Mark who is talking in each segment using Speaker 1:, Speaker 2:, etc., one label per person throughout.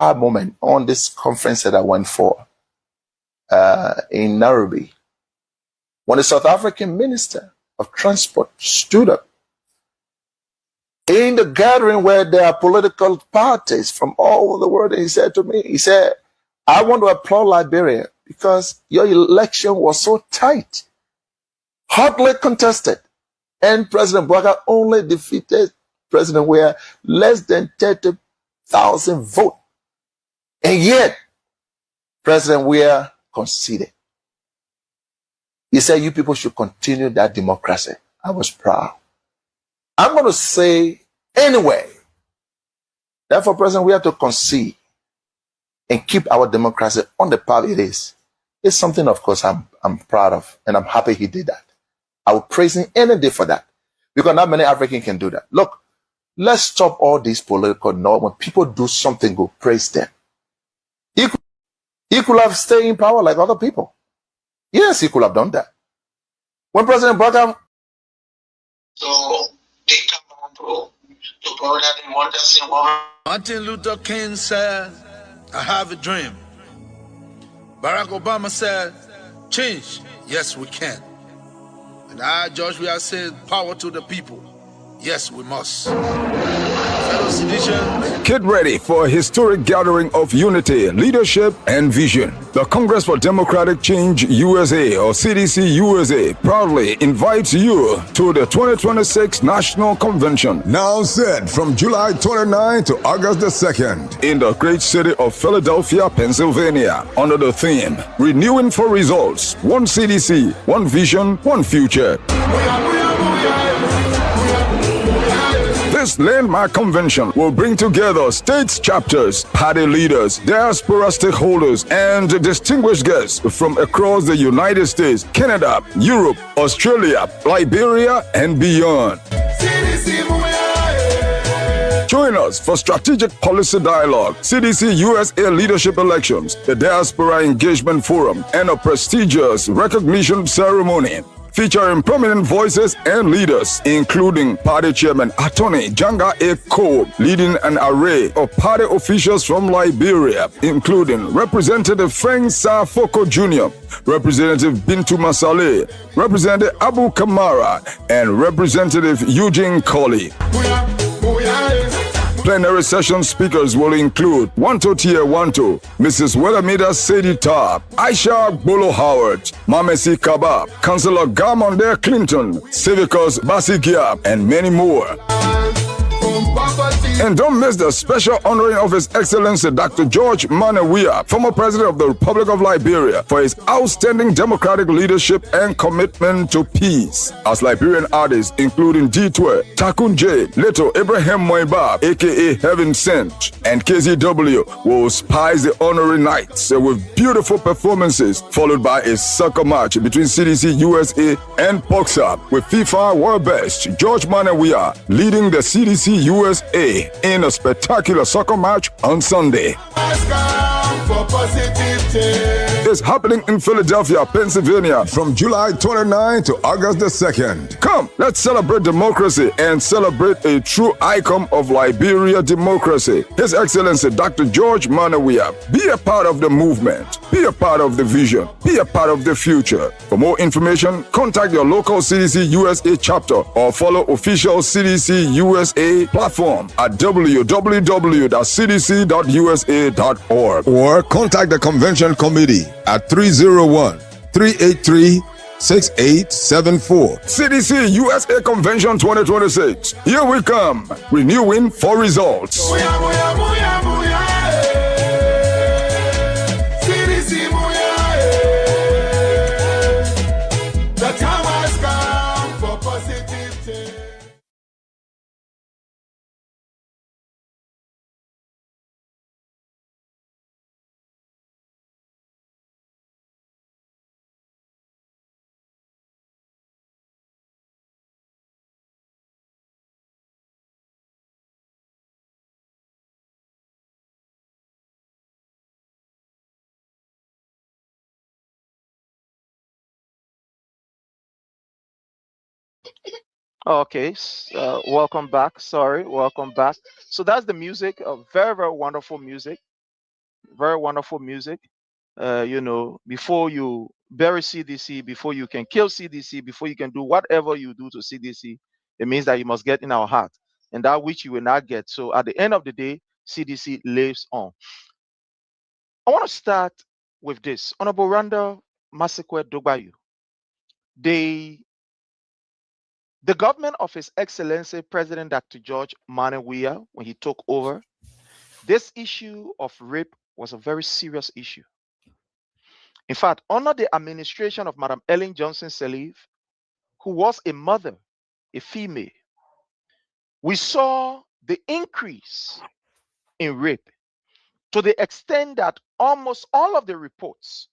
Speaker 1: aha moment on this conference that I went for in Nairobi, when the South African Minister of Transport stood up in the gathering where there are political parties from all over the world, and he said to me, he said, I want to applaud Liberia because your election was so tight, hotly contested, and President Bouaga only defeated President Weah less than 30,000 votes. And yet, President Weah conceded. He said, you people should continue that democracy. I was proud. I'm going to say anyway, therefore, President, we have to concede and keep our democracy on the path it is. It's something, of course, I'm proud of, and I'm happy he did that. I will praise him any day for that, because not many Africans can do that. Look, let's stop all these political noise. When people do something good, praise them. He could have stayed in power like other people. Yes, he could have done that. When President Bouaga,
Speaker 2: so they come on to go that they want us in war.
Speaker 3: Martin Luther King said, I have a dream. Barack Obama said, change, yes we can. And I, George Weah, said, power to the people. Yes, we must. Fellow citizens,
Speaker 4: get ready for a historic gathering of unity, leadership, and vision. The Congress for Democratic Change USA, or CDC USA, proudly invites you to the 2026 National Convention, now set from July 29 to August the 2nd, in the great city of Philadelphia, Pennsylvania, under the theme, Renewing for Results, One CDC, One Vision, One Future. This landmark convention will bring together states chapters, party leaders, diaspora stakeholders, and distinguished guests from across the United States, Canada, Europe, Australia, Liberia, and beyond. Join us for strategic policy dialogue, CDC USA leadership elections, the Diaspora Engagement Forum, and a prestigious recognition ceremony featuring prominent voices and leaders, including Party Chairman Attorney Janga A. Coe, leading an array of party officials from Liberia, including Representative Frank Safoko Jr., Representative Bintu Masale, Representative Abu Kamara, and Representative Eugene Colley. Plenary session speakers will include Wanto Tie Wanto, Mrs. Welamida Sadie Tar, Aisha Bolo Howard, Mamesi Kaba, Councillor Gamonde Clinton, Civicus Basigia, and many more. And don't miss the special honoring of His Excellency Dr. George Manneh Weah, former President of the Republic of Liberia, for his outstanding democratic leadership and commitment to peace. As Liberian artists, including D12, Takun J, Leto Abraham Moiba, aka Heaven Sent, and KZW, will spice the honoring nights with beautiful performances, followed by a soccer match between CDC USA and POXA, with FIFA World Best George Manneh Weah leading the CDC USA in a spectacular soccer match on Sunday. It's happening in Philadelphia, Pennsylvania from July 29 to August the 2nd. Come, let's celebrate democracy and celebrate a true icon of Liberia democracy, His Excellency Dr. George Manneh Weah. Be a part of the movement, be a part of the vision, be a part of the future. For more information, contact your local CDC USA chapter or follow official CDC USA platform at www.cdc.usa.org or contact the convention committee at 301-383-6874. CDC USA Convention 2026. Here we come, renewing for results.
Speaker 5: Okay, welcome back. Sorry, welcome back. So that's the music, very, very wonderful music. very wonderful music. You know, before you bury CDC, before you can kill CDC, before you can do whatever you do to CDC, it means that you must get in our heart, and that which you will not get. So at the end of the day, CDC lives on. I want to start with this. Honorable Randall Masekwe Dogbayu, the government of His Excellency President Dr. George Manneh Weah, when he took over, this issue of rape was a very serious issue. In fact, under the administration of Madam Ellen Johnson Sirleaf, who was a mother, a female, we saw the increase in rape to the extent that almost all of the reports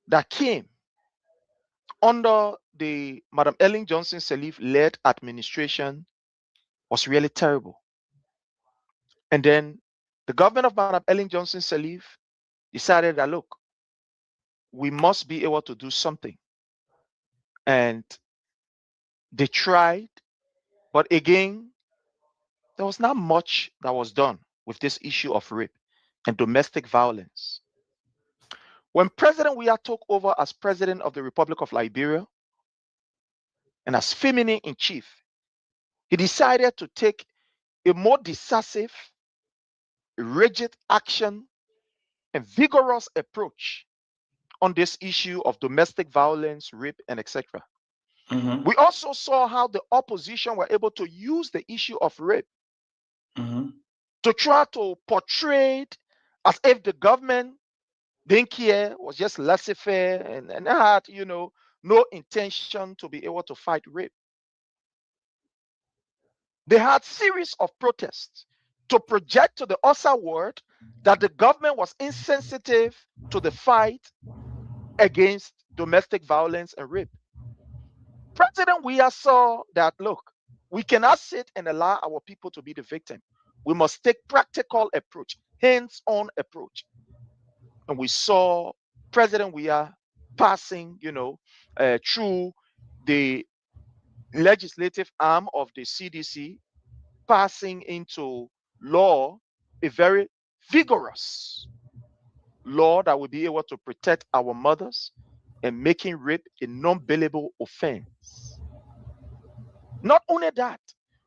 Speaker 5: that came under the Madam Ellen Johnson Sirleaf-led administration was really terrible. And then the government of Madam Ellen Johnson Sirleaf decided that, look, we must be able to do something. And they tried, but again, there was not much that was done with this issue of rape and domestic violence. When President Weah took over as President of the Republic of Liberia and as Feminine in Chief, he decided to take a more decisive, rigid action and vigorous approach on this issue of domestic violence, rape, and etc. We also saw how the opposition were able to use the issue of rape to try to portray it as if the government didn't care, was just laissez-faire, and had, you know, no intention to be able to fight rape. They had series of protests to project to the outside world that the government was insensitive to the fight against domestic violence and rape. President Weah saw that, look, we cannot sit and allow our people to be the victim. We must take practical approach, hands-on approach. And we saw President Weah passing, you know, through the legislative arm of the CDC, passing into law a very vigorous law that will be able to protect our mothers and making rape a non-bailable offense. Not only that,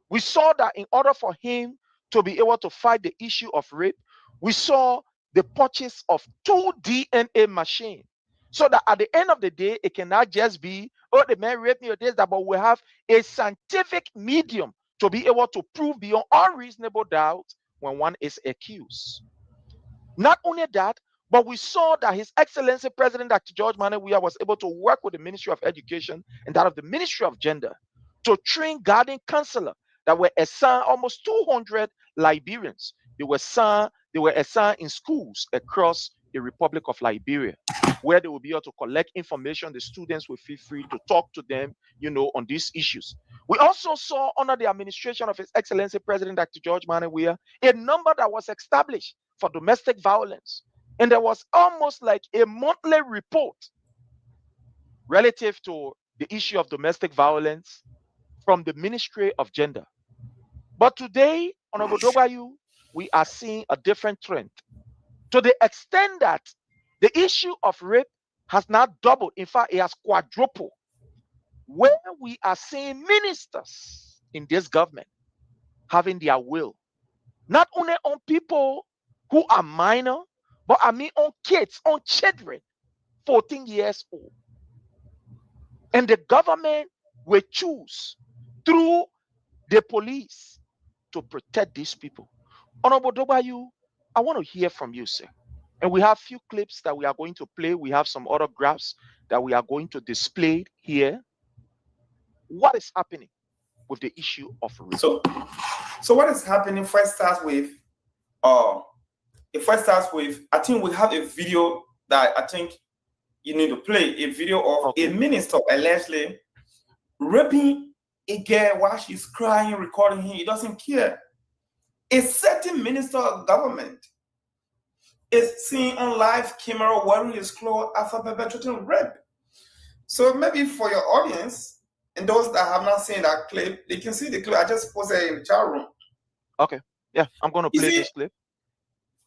Speaker 5: we saw that in order for him to be able to fight the issue of rape, we saw the purchase of 2 DNA machines, so that at the end of the day, it cannot just be, oh, the man raped me or this, that, but we have a scientific medium to be able to prove beyond unreasonable doubt when one is accused. Not only that, but we saw that His Excellency President Dr. George Manneh Weah was able to work with the Ministry of Education and that of the Ministry of Gender to train guardian counselors that were assigned, almost 200 Liberians. They were assigned in schools across the Republic of Liberia, where they will be able to collect information. The students will feel free to talk to them, you know, on these issues. We also saw under the administration of His Excellency President Dr. George Manneh Weah a number that was established for domestic violence. And there was almost like a monthly report relative to the issue of domestic violence from the Ministry of Gender. But today, Honorable Dogbayu, we are seeing a different trend, to the extent that the issue of rape has not doubled. In fact, it has quadrupled, where we are seeing ministers in this government having their will, not only on people who are minor, but I mean on kids, on children, 14 years old. And the government will choose through the police to protect these people. Honorable Dogbayu, I want to hear from you, sir. And we have a few clips that we are going to play. We have some other graphs that we are going to display here. What is happening with the issue of rape?
Speaker 6: So what is happening first starts with, I think we have a video that I think you need to play, a video of a minister allegedly raping a girl while she's crying, recording him. He doesn't care. A certain minister of government is seen on live camera wearing his clothes after perpetrating rape. So maybe for your audience and those that have not seen that clip, they can see the clip. I just posted it in the chat room.
Speaker 5: Okay. Yeah, I'm going to play this clip.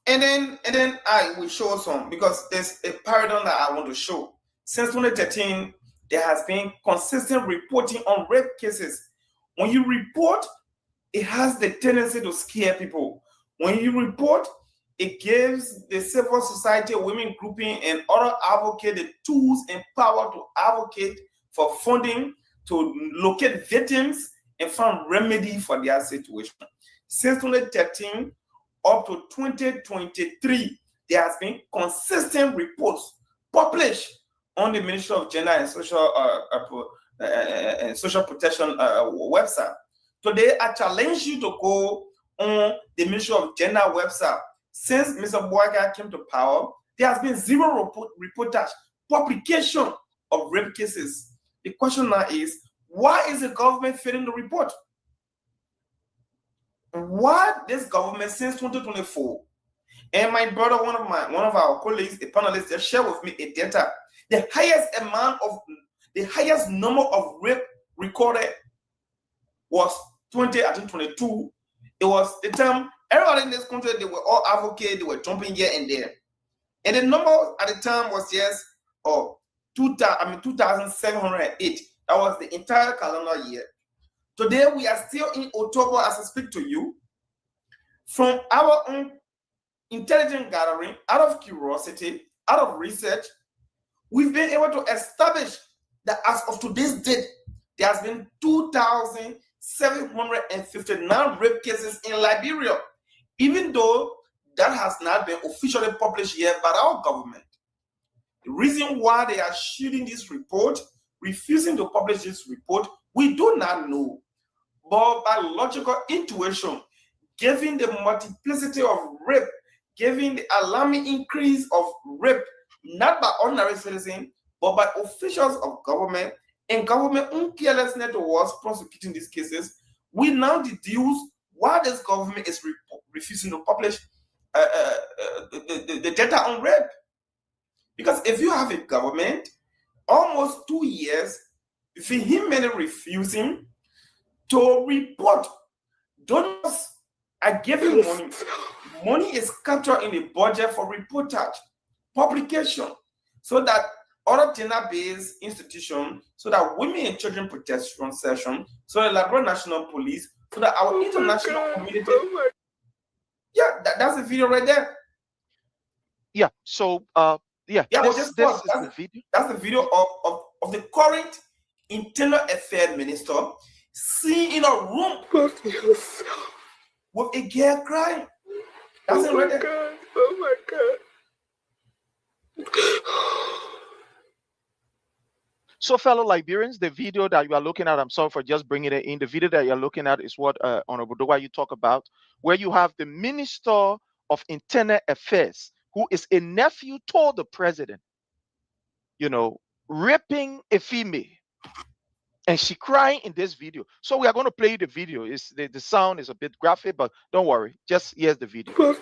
Speaker 6: And then I will show some, because there's a paradigm that I want to show. Since 2013, there has been consistent reporting on rape cases. When you report, it has the tendency to scare people. When you report, it gives the civil society, women grouping, and other advocates the tools and power to advocate for funding, to locate victims, and find remedy for their situation. Since 2013 up to 2023, there has been consistent reports published on the Ministry of Gender and Social Protection website. Today, I challenge you to go on the Ministry of Gender website. Since Mr. Bouakai came to power, there has been zero reportage, publication of rape cases. The question now is, why is the government failing to report? Why this government since 2024? And my brother, one of our colleagues, a panelist, they share with me a data. The highest number of rape recorded was 2022. It was the time everybody in this country, they were all advocates, they were jumping here and there. And the number at the time was just 2,708. That was the entire calendar year. Today, we are still in October as I speak to you. From our own intelligence gathering, out of curiosity, out of research, we've been able to establish that as of today's date, there has been 2,759 rape cases in Liberia, even though that has not been officially published yet by our government. The reason why they are shielding this report, refusing to publish this report, we do not know. But by logical intuition, given the multiplicity of rape, given the alarming increase of rape, not by ordinary citizens, but by officials of government and government own carelessness towards prosecuting these cases, we now deduce why this government is refusing to publish the data on rape. Because if you have a government, almost 2 years, vehemently refusing to report, donors are giving money. Money is captured in the budget for reportage, publication, so that other gender-based institutions, so that women and children protection session, so the Liberia National Police, so that our international community. Yeah, that's the video right there.
Speaker 5: Yeah. So this is the video.
Speaker 6: That's the video of the current Internal Affairs Minister seen in a room with a girl crying. That's it right there.
Speaker 7: Oh my God.
Speaker 5: So, fellow Liberians, the video that you are looking at, I'm sorry for just bringing it in. The video that you're looking at is what Honorable Dowa you talk about, where you have the Minister of Internal Affairs, who is a nephew to the president, raping a female. And she crying in this video. So we are going to play the video. The sound is a bit graphic, but don't worry. Just here's the video.
Speaker 7: Oh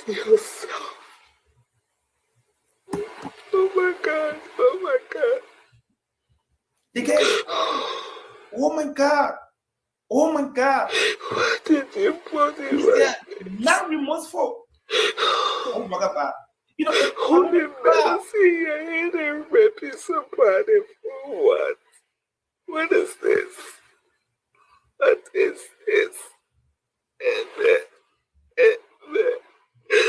Speaker 7: my God. Oh my God.
Speaker 6: Oh my God. Oh my God.
Speaker 7: What did you put in my...
Speaker 6: Not remorseful. Oh my God.
Speaker 7: Only mercy, your head and raping somebody for what? What is this? What is this?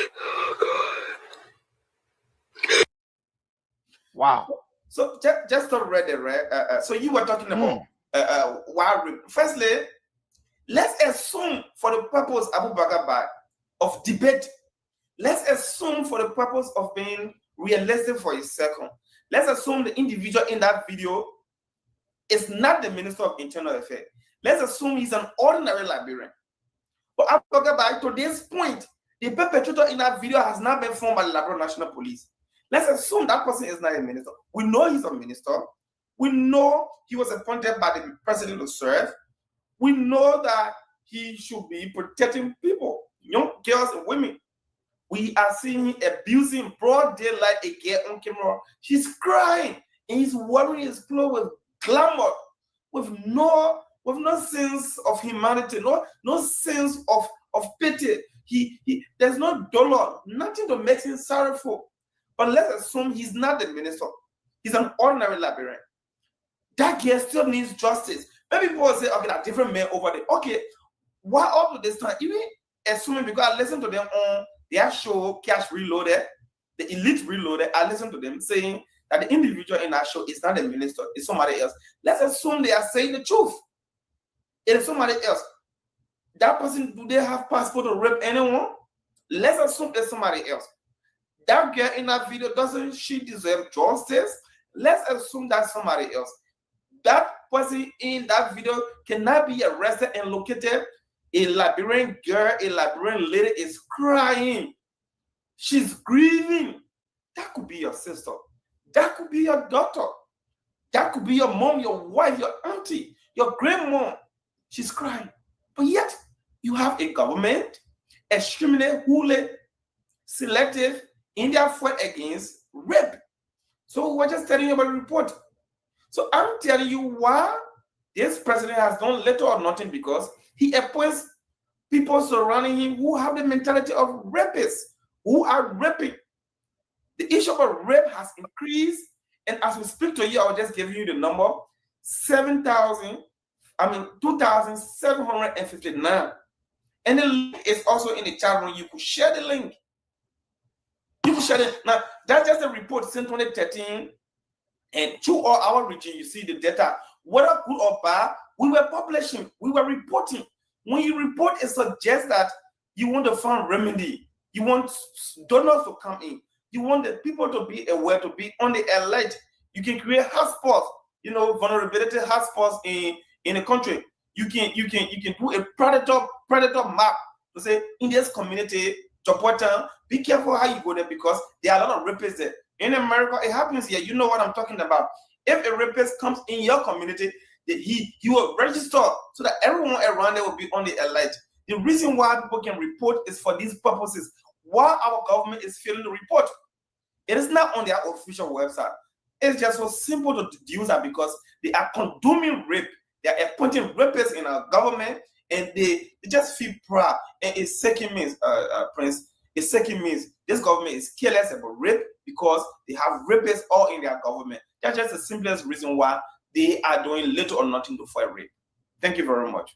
Speaker 7: Oh God.
Speaker 5: Wow.
Speaker 6: So just to read it, right? So you were talking about why. Firstly, let's assume for the purpose Abu Bakr of debate. Let's assume for the purpose of being realistic for a second. Let's assume the individual in that video is not the Minister of Internal Affairs. Let's assume he's an ordinary Liberian. But I'm talking about to this point, the perpetrator in that video has not been formed by the Liberia National Police. Let's assume that person is not a minister. We know he's a minister. We know he was appointed by the president to serve. We know that he should be protecting people, young girls and women. We are seeing him abusing broad daylight a girl on camera. She's crying and he's wearing his clothes with glamour, with no sense of humanity, no sense of pity. There's no dollar, nothing to make him sorrowful. But let's assume he's not the minister. He's an ordinary Liberian. That girl still needs justice. Maybe people will say, okay, there are different men over there. Okay, why up to this time? Even assuming, because I listen to them on their show, Cash Reloaded, the Elite Reloaded, I listen to them saying that the individual in that show is not the minister, it's somebody else. Let's assume they are saying the truth. It is somebody else. That person, do they have passport to rape anyone? Let's assume it's somebody else. That girl in that video, doesn't she deserve justice? Let's assume that's somebody else. That person in that video cannot be arrested and located. A Liberian girl, a Liberian lady is crying. She's grieving. That could be your sister. That could be your daughter. That could be your mom, your wife, your auntie, your grandmom. She's crying. But yet, you have a government extremely wholly selective in their fight against rape. So we're just telling you about the report. So I'm telling you why this president has done little or nothing, because he appoints people surrounding him who have the mentality of rapists, who are raping. The issue of rape has increased, and as we speak to you, I'll just give you the number: 2,759. And the link is also in the chat room. You could share the link. You could share it. Now, that's just a report since 2013. And through all our region, you see the data. Whether good or bad, we were publishing, we were reporting. When you report, it suggests that you want to find remedy. You want donors to come in. You want the people to be aware, to be on the alert. You can create hotspots, vulnerability hotspots in the country. You can do a predator map to say, in this community, Jopotan, be careful how you go there, because there are a lot of rapists there. In America, it happens here. You know what I'm talking about. If a rapist comes in your community, he will register so that everyone around there will be on the alert. The reason why people can report is for these purposes. Why our government is failing to report? It is not on their official website. It's just so simple to deduce that because they are condemning rape, they are appointing rapists in our government, and they just feel proud. And it's second means, Prince, it's second means this government is careless about rape because they have rapists all in their government. That's just the simplest reason why they are doing little or nothing to fight rape. Thank you very much.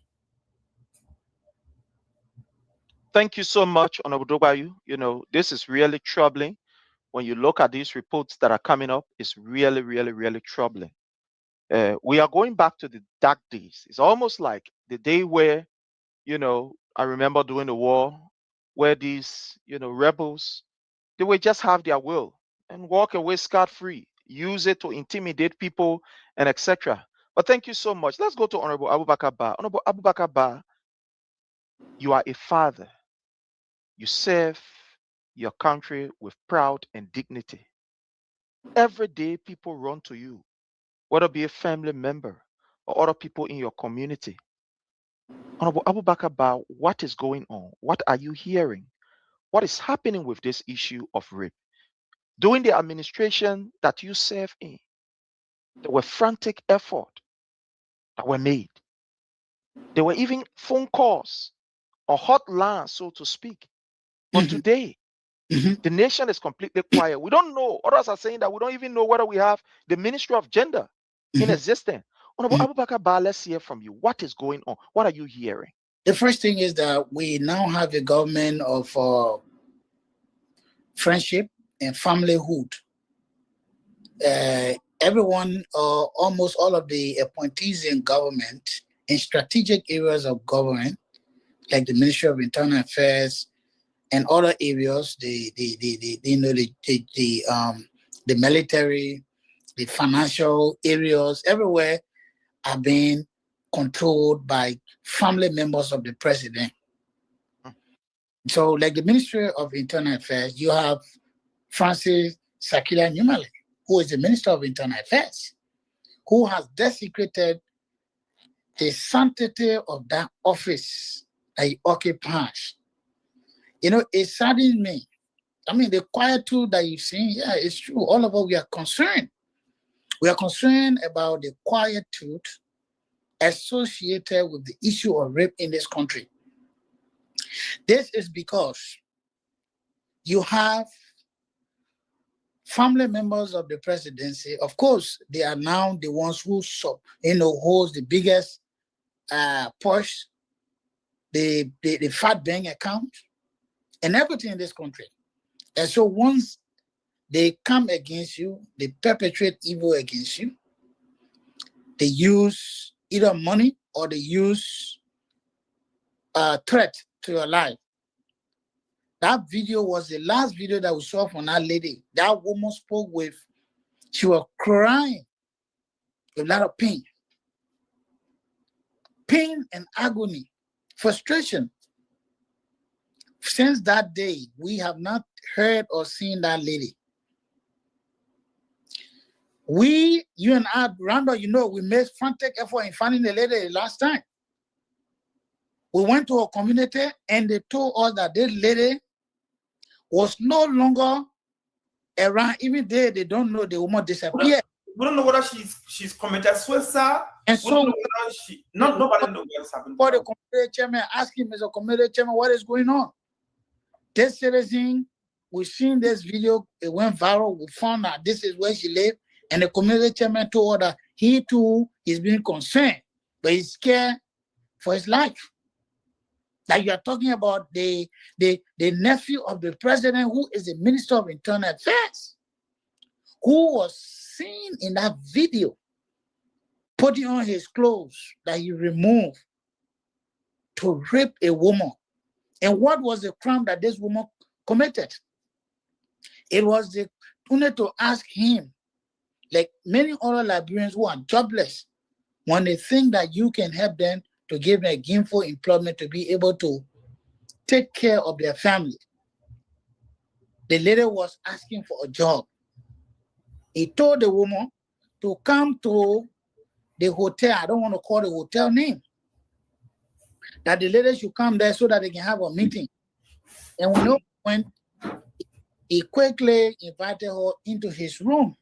Speaker 5: Thank you so much, Honorable Dogbayu. This is really troubling. When you look at these reports that are coming up, it's really, really, really troubling. We are going back to the dark days. It's almost like the day where, I remember during the war, where these, rebels, they would just have their will and walk away scot-free, use it to intimidate people and etc. But thank you so much. Let's go to Honorable Abubakar Ba. Honorable Abubakar Ba, you are a father. You serve your country with pride and dignity. Every day people run to you, whether it be a family member or other people in your community. Honorable Abubakar Ba, what is going on? What are you hearing? What is happening with this issue of rape? During the administration that you serve in, there were frantic efforts that were made. There were even phone calls or hotlines, so to speak. But today, the nation is completely quiet. We don't know. Others are saying that we don't even know whether we have the Ministry of Gender in existence. Honorable Abubakar Ba, let's hear from you. What is going on? What are you hearing?
Speaker 8: The first thing is that we now have a government of friendship and familyhood. Everyone, almost all of the appointees in government, in strategic areas of government, like the Ministry of Internal Affairs and other areas, the military, the financial areas, everywhere are being controlled by family members of the president. So, like the Ministry of Internal Affairs, you have Francis Sakila Nyumale, who is the Minister of Internal Affairs, who has desecrated the sanctity of that office that he occupies. It saddens me. I mean, the quietude that you've seen, yeah, it's true. All of us, we are concerned. We are concerned about the quietude associated with the issue of rape in this country. This is because you have family members of the presidency. Of course, they are now the ones who holds the biggest push, the fat bank account, and everything in this country. And so once they come against you, they perpetrate evil against you, they use either money or they use threat to your life. That video was the last video that we saw from that lady. That woman spoke with, she was crying, a lot of pain. Pain and agony, frustration. Since that day, we have not heard or seen that lady. You and I, Randall, we made frantic effort in finding the lady last time. We went to a community and they told us that this lady was no longer around. Even they don't know the woman disappeared.
Speaker 6: We don't know whether she's committed suicide.
Speaker 8: And so
Speaker 6: nobody knows what's happening.
Speaker 8: For the community chairman, ask him as a community chairman, what is going on? This citizen, we've seen this video, it went viral, we found out this is where she lived, and the community chairman told her that he too is being concerned, but he's scared for his life. Like you are talking about the nephew of the president, who is the Minister of Internal Affairs, who was seen in that video putting on his clothes that he removed to rape a woman. And what was the crime that this woman committed? It was only to ask him, like many other Liberians who are jobless, when they think that you can help them to give them a gainful employment to be able to take care of their family. The lady was asking for a job. He told the woman to come to the hotel. I don't want to call the hotel name. That the lady should come there so that they can have a meeting. And when he quickly invited her into his room,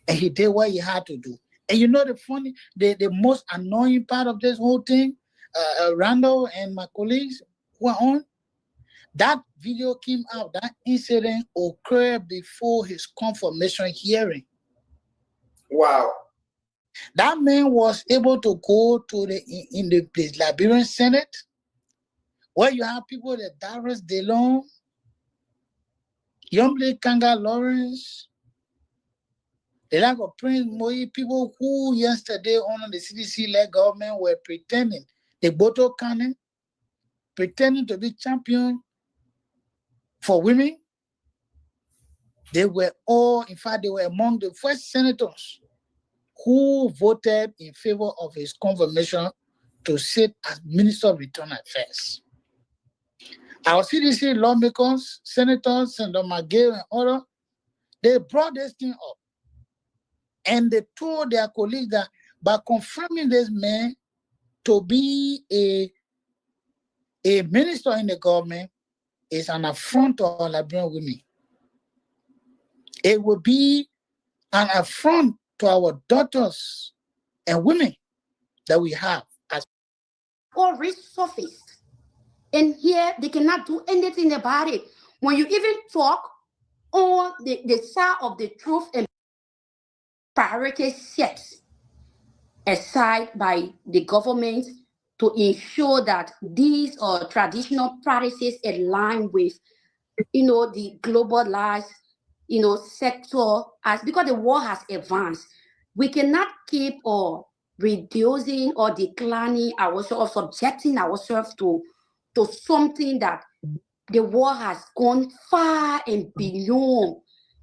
Speaker 8: and he did what he had to do. And the most annoying part of this whole thing, Randall and my colleagues who are on, that video came out, that incident occurred before his confirmation hearing.
Speaker 6: Wow.
Speaker 8: That man was able to go to the Liberian Senate, where you have people like Darius DeLong, Yomble Kanga Lawrence, the lack of Prince Moi, people who yesterday under the CDC-led government were pretending, the Boto Cannon, pretending to be champion for women. They were all, in fact, they were among the first senators who voted in favor of his confirmation to sit as Minister of Internal Affairs. Our CDC lawmakers, senators, Senator McGill and others, they brought this thing up. And they told their colleagues that by confirming this man to be a minister in the government is an affront to our Liberian women. It will be an affront to our daughters and women that we have.
Speaker 9: All resurfaced. And here they cannot do anything about it. When you even talk on the side of the truth and priority set aside by the government to ensure that these traditional practices align with, the globalized, sector, because the war has advanced. We cannot keep reducing or declining ourselves, or subjecting ourselves to something that the war has gone far and beyond.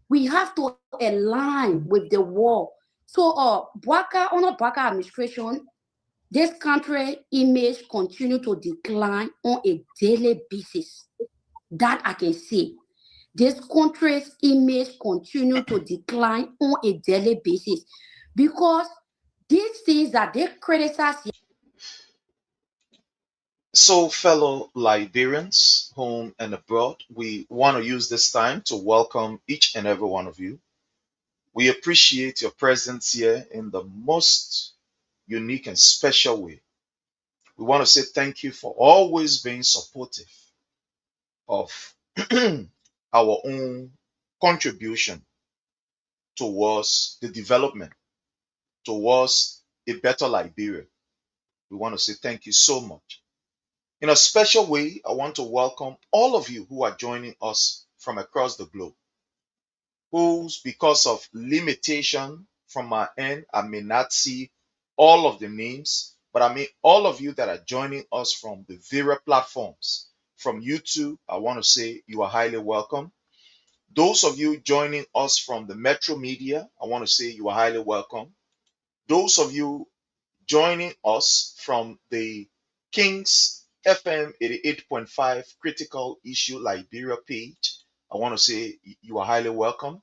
Speaker 9: We have to align with the war. So under Bwaka administration, this country image continue to decline on a daily basis. That I can see. This country's image continue to decline on a daily basis because these things that they criticize.
Speaker 10: So, fellow Liberians, home and abroad, we want to use this time to welcome each and every one of you. We appreciate your presence here in the most unique and special way. We want to say thank you for always being supportive of our own contribution towards the development, towards a better Liberia. We want to say thank you so much. In a special way, I want to welcome all of you who are joining us from across the globe, who's because of limitation from my end, I may not see all of the names, but I mean all of you that are joining us from the various platforms. From YouTube, I want to say you are highly welcome. Those of you joining us from the Metro Media, I want to say you are highly welcome. Those of you joining us from the Kings FM 88.5 Critical Issue Liberia page, I want to say you are highly welcome.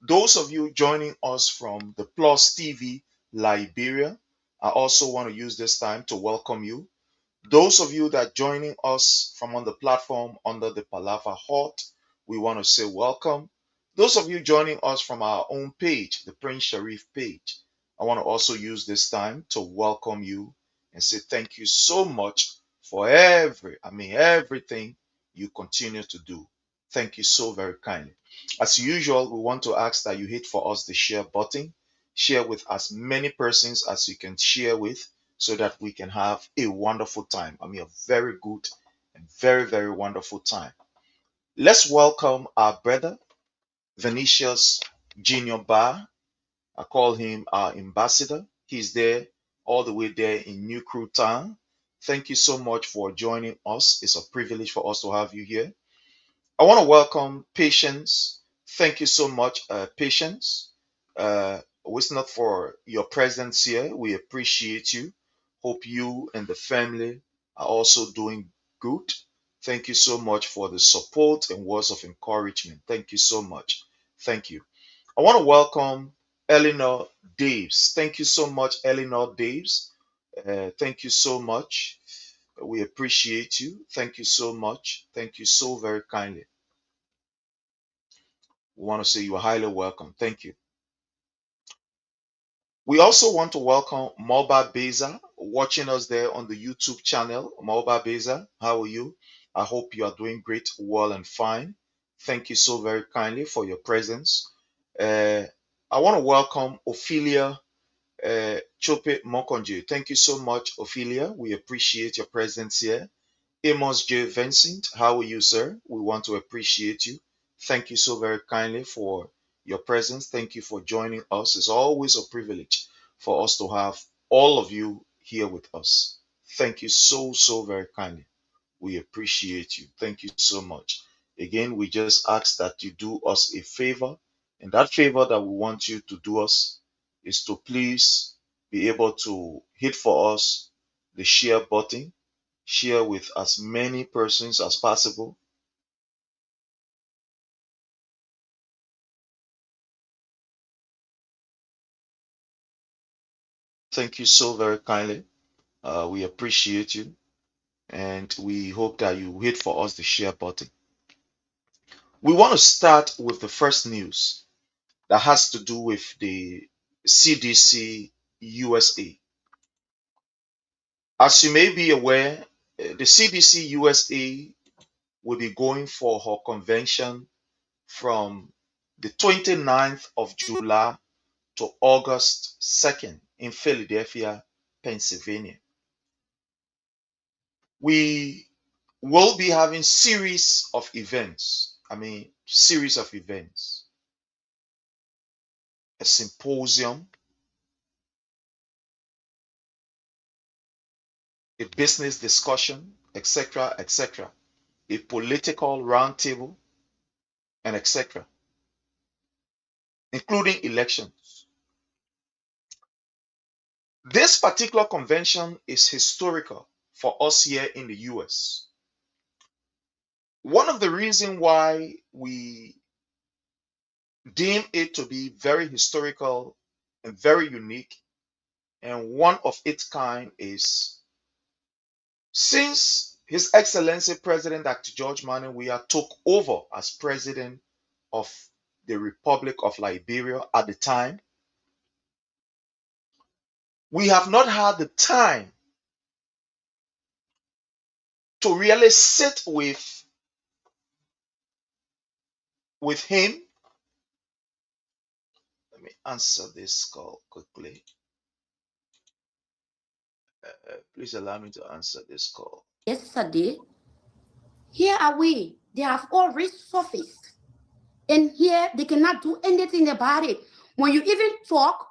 Speaker 10: Those of you joining us from the Plus TV Liberia, I also want to use this time to welcome you. Those of you that are joining us from on the platform under the Palava Hut, we want to say welcome. Those of you joining us from our own page, the Prince Sharif page, I want to also use this time to welcome you and say thank you so much for everything you continue to do. Thank you so very kindly. As usual, we want to ask that you hit for us the share button. Share with as many persons as you can share with, so that we can have a wonderful time. I mean, a very good and very, very wonderful time. Let's welcome our brother, Vinicius Junior Bar. I call him our ambassador. He's there, all the way there in New Crew Town. Thank you so much for joining us. It's a privilege for us to have you here. I want to welcome Patience. Thank you so much, Patience. It's not for your presence here. We appreciate you. Hope you and the family are also doing good. Thank you so much for the support and words of encouragement. Thank you so much. Thank you. I want to welcome Eleanor Daves. Thank you so much, Eleanor Daves. Thank you so much. We appreciate you. Thank you so much. Thank you so very kindly. We want to say you are highly welcome. Thank you. We also want to welcome Moba Beza watching us there on the YouTube channel. Moba Beza, how are you? I hope you are doing great, well, and fine. Thank you so very kindly for your presence. I want to welcome Ophelia Chope Mokonje. Thank you so much, Ophelia. We appreciate your presence here. Amos J. Vincent, how are you, sir? We want to appreciate you. Thank you so very kindly for your presence. Thank you for joining us. It's always a privilege for us to have all of you here with us. Thank you so, so very kindly. We appreciate you. Thank you so much. Again, we just ask that you do us a favor. And that favor that we want you to do us is to please be able to hit for us the share button, share with as many persons as possible. Thank you so very kindly. We appreciate you, and we hope that you hit for us the share button. We want to start with the first news that has to do with the CDC USA. As you may be aware, the CDC USA will be going for her convention from the 29th of July to August 2nd in Philadelphia, Pennsylvania. We will be having series of events. Series of events. A symposium, a business discussion, etc., etc., a political roundtable, and etc., including elections. This particular convention is historical for us here in the US. One of the reasons why we deem it to be very historical and very unique and one of its kind is since His Excellency President Dr. George Manneh Weah took over as president of the Republic of Liberia at the time, we have not had the time to really sit with him. Let me answer this call quickly. Please allow me to answer this call.
Speaker 9: Yesterday, here are we. They have all resurfaced. And here they cannot do anything about it. When you even talk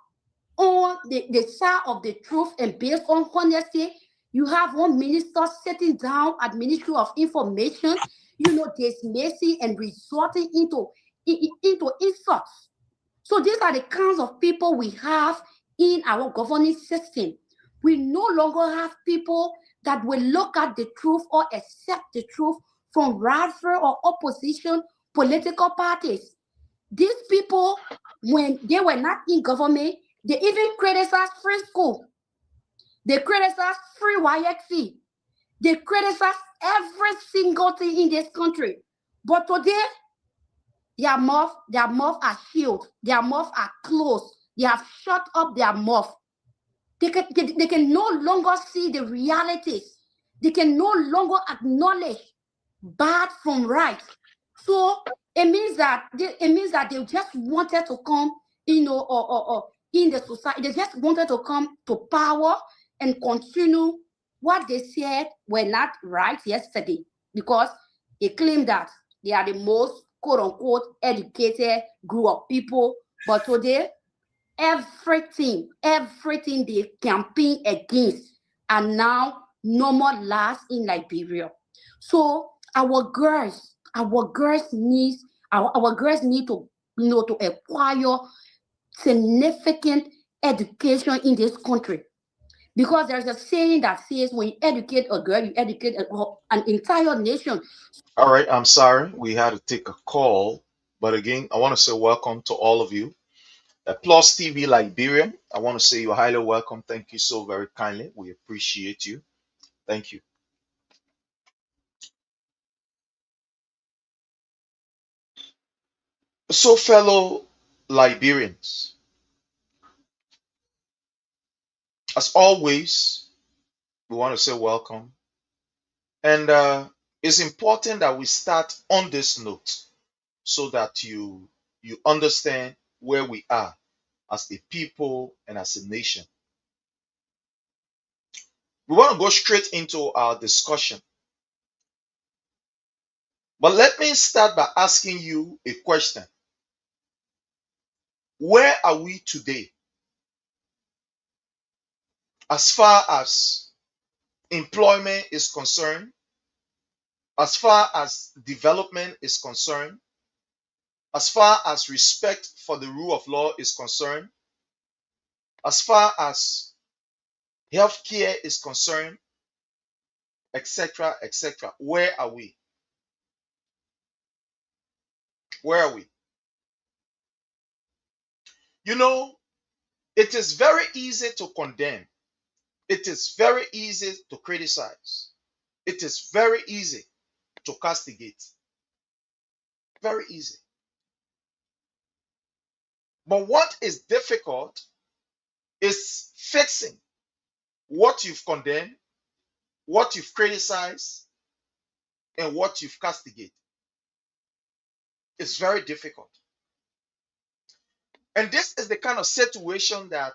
Speaker 9: on the side of the truth and based on honesty, you have one minister sitting down at Ministry of Information, dismissing and resorting into insults. So these are the kinds of people we have in our governing system. We no longer have people that will look at the truth or accept the truth from rival or opposition political parties. These people, when they were not in government, they even criticized free school. They criticized free YXC. They criticized every single thing in this country. But today, their mouth are sealed. Their mouth are closed. They have shut up their mouth. They can no longer see the realities. They can no longer acknowledge bad from right. So it means that they just wanted to come, or in the society. They just wanted to come to power and continue what they said were not right yesterday, because they claim that they are the most quote unquote educated group of people. But today, everything they campaign against are now no more lies in Liberia. So our girls need to to acquire significant education in this country, because there's a saying that says when you educate a girl, you educate an entire nation.
Speaker 10: All right, I'm sorry we had to take a call, but again, I want to say welcome to all of you. Plus TV Liberia, I want to say you're highly welcome. Thank you so very kindly. We appreciate you. Thank you. So, fellow Liberians, as always, we want to say welcome. And it's important that we start on this note so that you understand where we are as a people and as a nation. We want to go straight into our discussion. But let me start by asking you a question. Where are we today as far as employment is concerned, as far as development is concerned, as far as respect for the rule of law is concerned, as far as healthcare is concerned, etc., etc.? Where are we? Where are we? You know, it is very easy to condemn. It is very easy to criticize. It is very easy to castigate. Very easy. But what is difficult is fixing what you've condemned, what you've criticized, and what you've castigated. It's very difficult. And this is the kind of situation that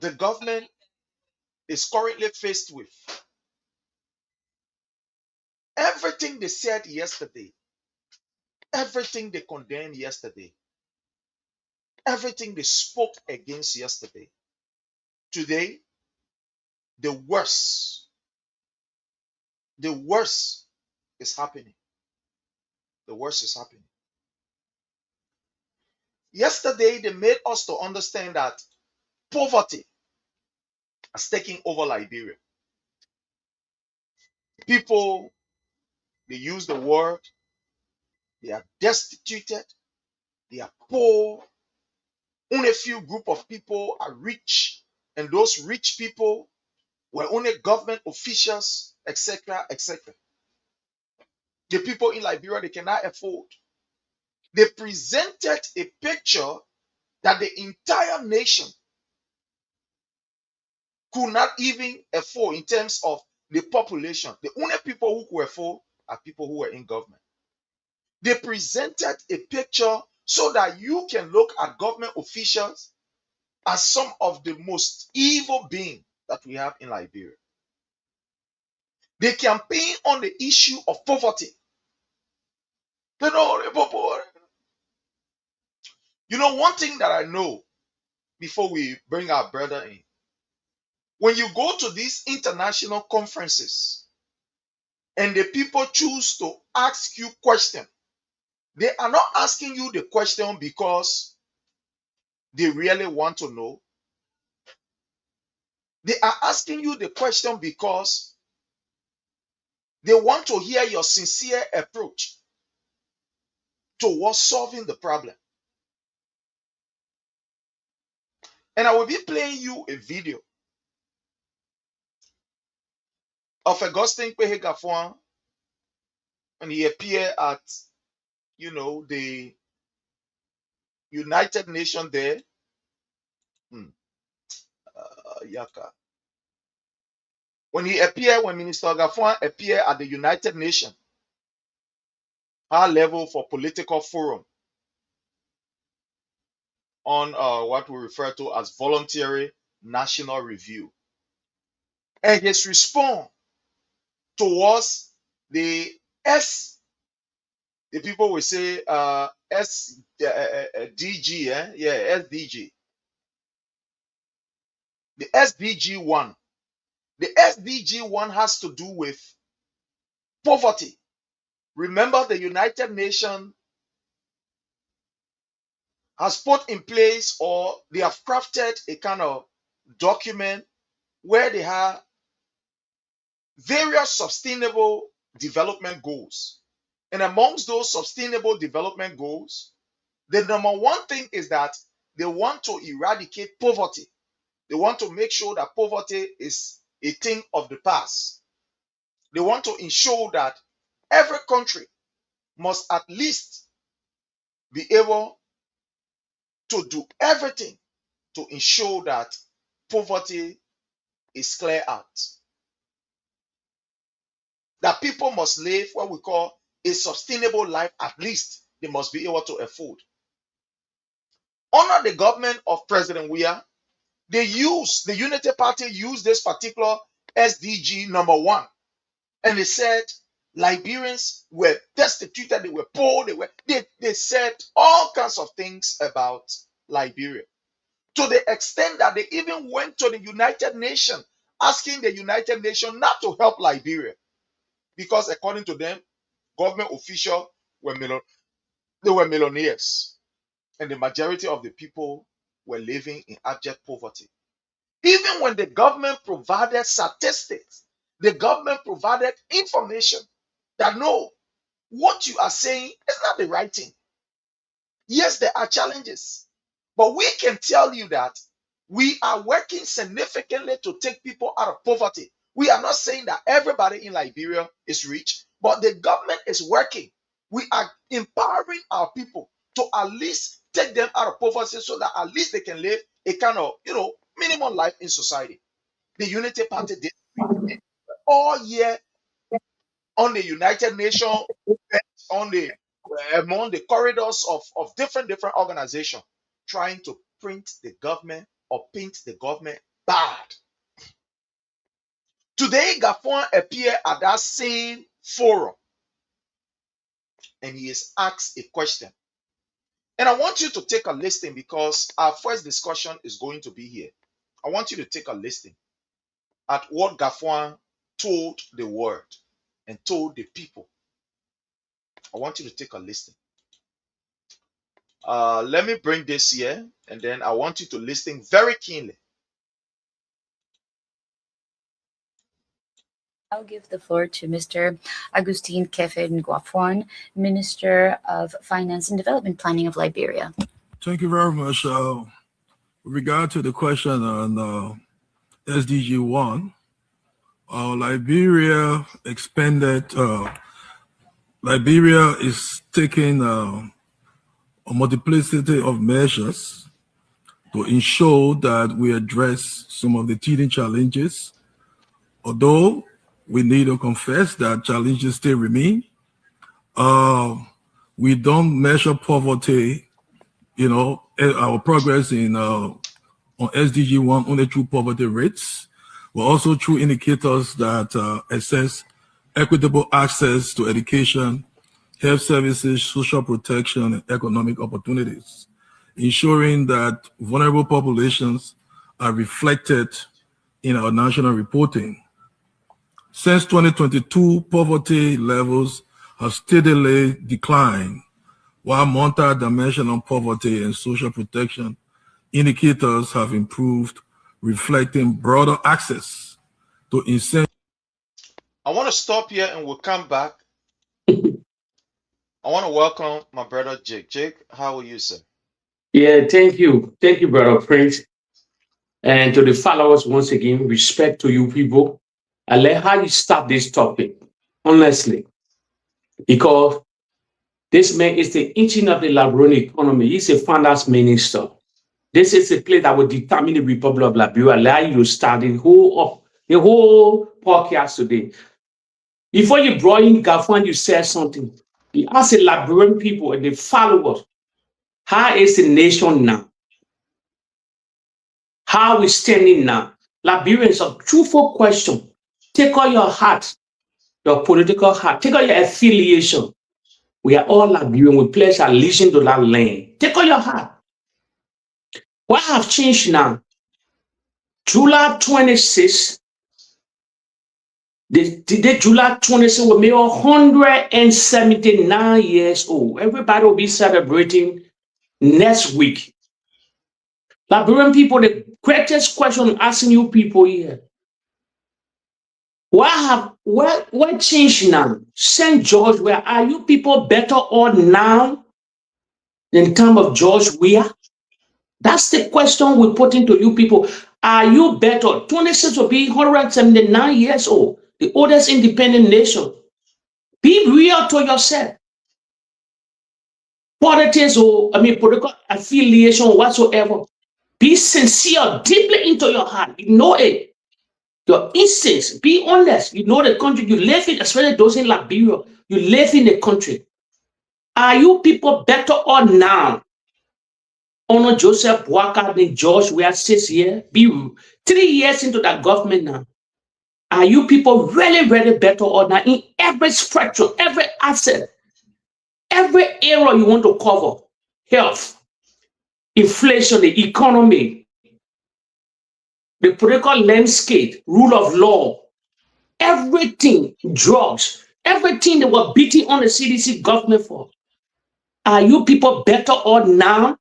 Speaker 10: the government is currently faced with. Everything they said yesterday, everything they condemned yesterday, everything they spoke against yesterday, today, the worst is happening. The worst is happening. Yesterday, they made us to understand that poverty has taken over Liberia. People, they use the word, they are destituted, they are poor. Only a few group of people are rich, and those rich people were only government officials, etc., etc. The people in Liberia, they cannot afford. They presented a picture that the entire nation could not even afford in terms of the population. The only people who were for are people who were in government. They presented a picture so that you can look at government officials as some of the most evil beings that we have in Liberia. They campaign on the issue of poverty. You know, one thing that I know before we bring our brother in, when you go to these international conferences and the people choose to ask you questions, they are not asking you the question because they really want to know. They are asking you the question because they want to hear your sincere approach towards solving the problem. And I will be playing you a video of Augustine Kpehe-Gafuan when he appeared at, you know, the United Nations there. When Minister Gafuan appeared at the United Nations high level for political forum on what we refer to as voluntary national review. And his response towards the people will say SDG, SDG. The SDG 1. The SDG 1 has to do with poverty. Remember, the United Nations has put in place, or they have crafted a kind of document where they have various sustainable development goals. And amongst those sustainable development goals, the number one thing is that they want to eradicate poverty. They want to make sure that poverty is a thing of the past. They want to ensure that every country must at least be able to do everything to ensure that poverty is cleared out. That people must live what we call a sustainable life, at least they must be able to afford. Under the government of President Weah, the Unity Party used this particular SDG number 1. And they said Liberians were destitute, they were poor, they said all kinds of things about Liberia. To the extent that they even went to the United Nations, asking the United Nations not to help Liberia. Because according to them, government officials were millionaires. And the majority of the people were living in abject poverty. Even when the government provided statistics, the government provided information that no, what you are saying is not the right thing. Yes, there are challenges, but we can tell you that we are working significantly to take people out of poverty. We are not saying that everybody in Liberia is rich, but the government is working. We are empowering our people to at least take them out of poverty so that at least they can live a kind of, minimum life in society. The Unity Party did all year on the United Nations, among the corridors of different organizations, trying to print the government or paint the government bad. Today, Gafuan appeared at that same forum and he is asked a question. And I want you to take a listen because our first discussion is going to be here. I want you to take a listen at what Gafuan told the world and told the people. I want you to take a listen. Let me bring this here and then I want you to listen very keenly.
Speaker 11: I'll give the floor to Mr. Augustine Kpehe-Gafuan, Minister of Finance and Development Planning of Liberia.
Speaker 3: Thank you very much. With regard to the question on SDG 1, Liberia expanded. Liberia is taking a multiplicity of measures to ensure that we address some of the teething challenges. Although we need to confess that challenges still remain. We don't measure poverty, our progress in on SDG 1 only through poverty rates, but also through indicators that assess equitable access to education, health services, social protection, and economic opportunities, ensuring that vulnerable populations are reflected in our national reporting. Since 2022, poverty levels have steadily declined, while multi-dimensional poverty and social protection indicators have improved, reflecting broader access to essential.
Speaker 10: I want to stop here and we'll come back. I want to welcome my brother Jake. Jake, how are you, sir?
Speaker 12: Yeah, thank you. Thank you, Brother Prince. And to the followers, once again, respect to you people. I like how you start this topic, honestly, because this man is the engine of the Liberian economy. He's a finance minister. This is a place that will determine the Republic of Liberia. Allow you to start the whole podcast today. Before you brought in Gafwan, you said something. You asked the Liberian people and the followers, how is the nation now? How are we standing now? Liberians, a truthful question. Take all your heart, your political heart, take all your affiliation. We are all Liberian. We pledge allegiance to that land. Take all your heart. What have changed now? July 26, July 26 will be 179 years old. Everybody will be celebrating next week. Liberian people, the greatest question I'm asking you people here. What changed now? St. George, where are you people better off now than time of George Weah? That's the question we're putting to you people. Are you better? 26 will be 179 years old, the oldest independent nation. Be real to yourself. Politics or, political affiliation whatsoever. Be sincere, deeply into your heart. You know it. Your instincts. Be honest. You know the country you live in, especially those in Liberia. You live in the country. Are you people better off now? Honor Joseph Boakai and George Weah 6 years. Be 3 years into that government now. Are you people really, really better off now in every spectrum, every asset, every area you want to cover? Health, inflation, the economy, the political landscape, rule of law, everything, drugs, everything they were beating on the CDC government for. Are you people better off now?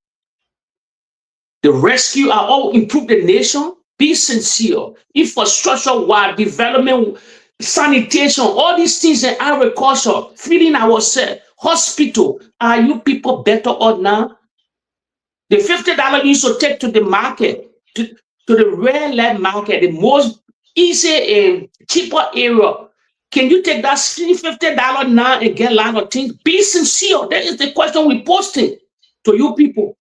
Speaker 12: The rescue are all improve the nation. Be sincere. Infrastructure, wide development, sanitation, all these things in agriculture, feeding ourselves, hospital. Are you people better off now? The $50 you should take to the market, to the rare land market, the most easy and cheaper area. Can you take that $50 now and get a lot of things? Be sincere. That is the question we're posting to you people.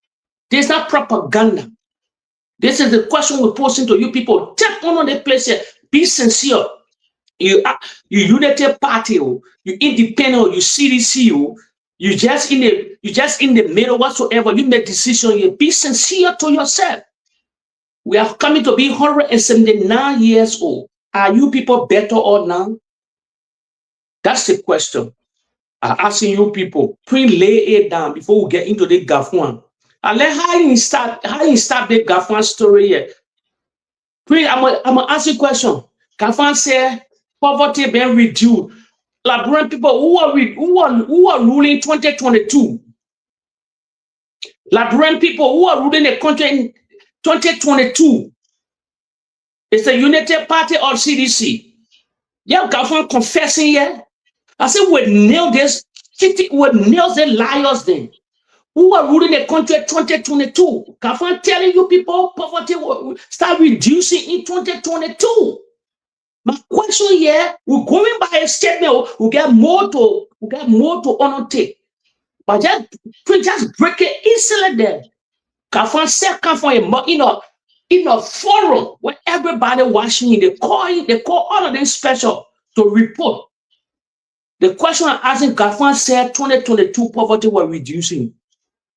Speaker 12: There's not propaganda. This is the question we're posting to you people. Take one of the places. Be sincere. You United Party, you independent, you CDC, you just in the middle whatsoever. You make decision here. Be sincere to yourself. We are coming to be 179 years old. Are you people better or now? That's the question. I'm asking you people. Please lay it down before we get into the Gafwan. And let how you start the Gafwan story here. Please, I'm gonna ask you a question. Gafwan said poverty being reduced. Liberian people who are ruling 2022. Liberian people who are ruling the country in 2022. It's the United Party or CDC. Yeah, Gafwan confessing here. I said we nail this. We nail the liars then. Who are ruling the country in 2022? Gafwan telling you people poverty will start reducing in 2022. My question here, we're going by a statement, we get more to undertake. But just break it easily there. Gafwan said come from in a forum where everybody watching, they call all of them special to report. The question I'm asking, Gafan said 2022 poverty was reducing.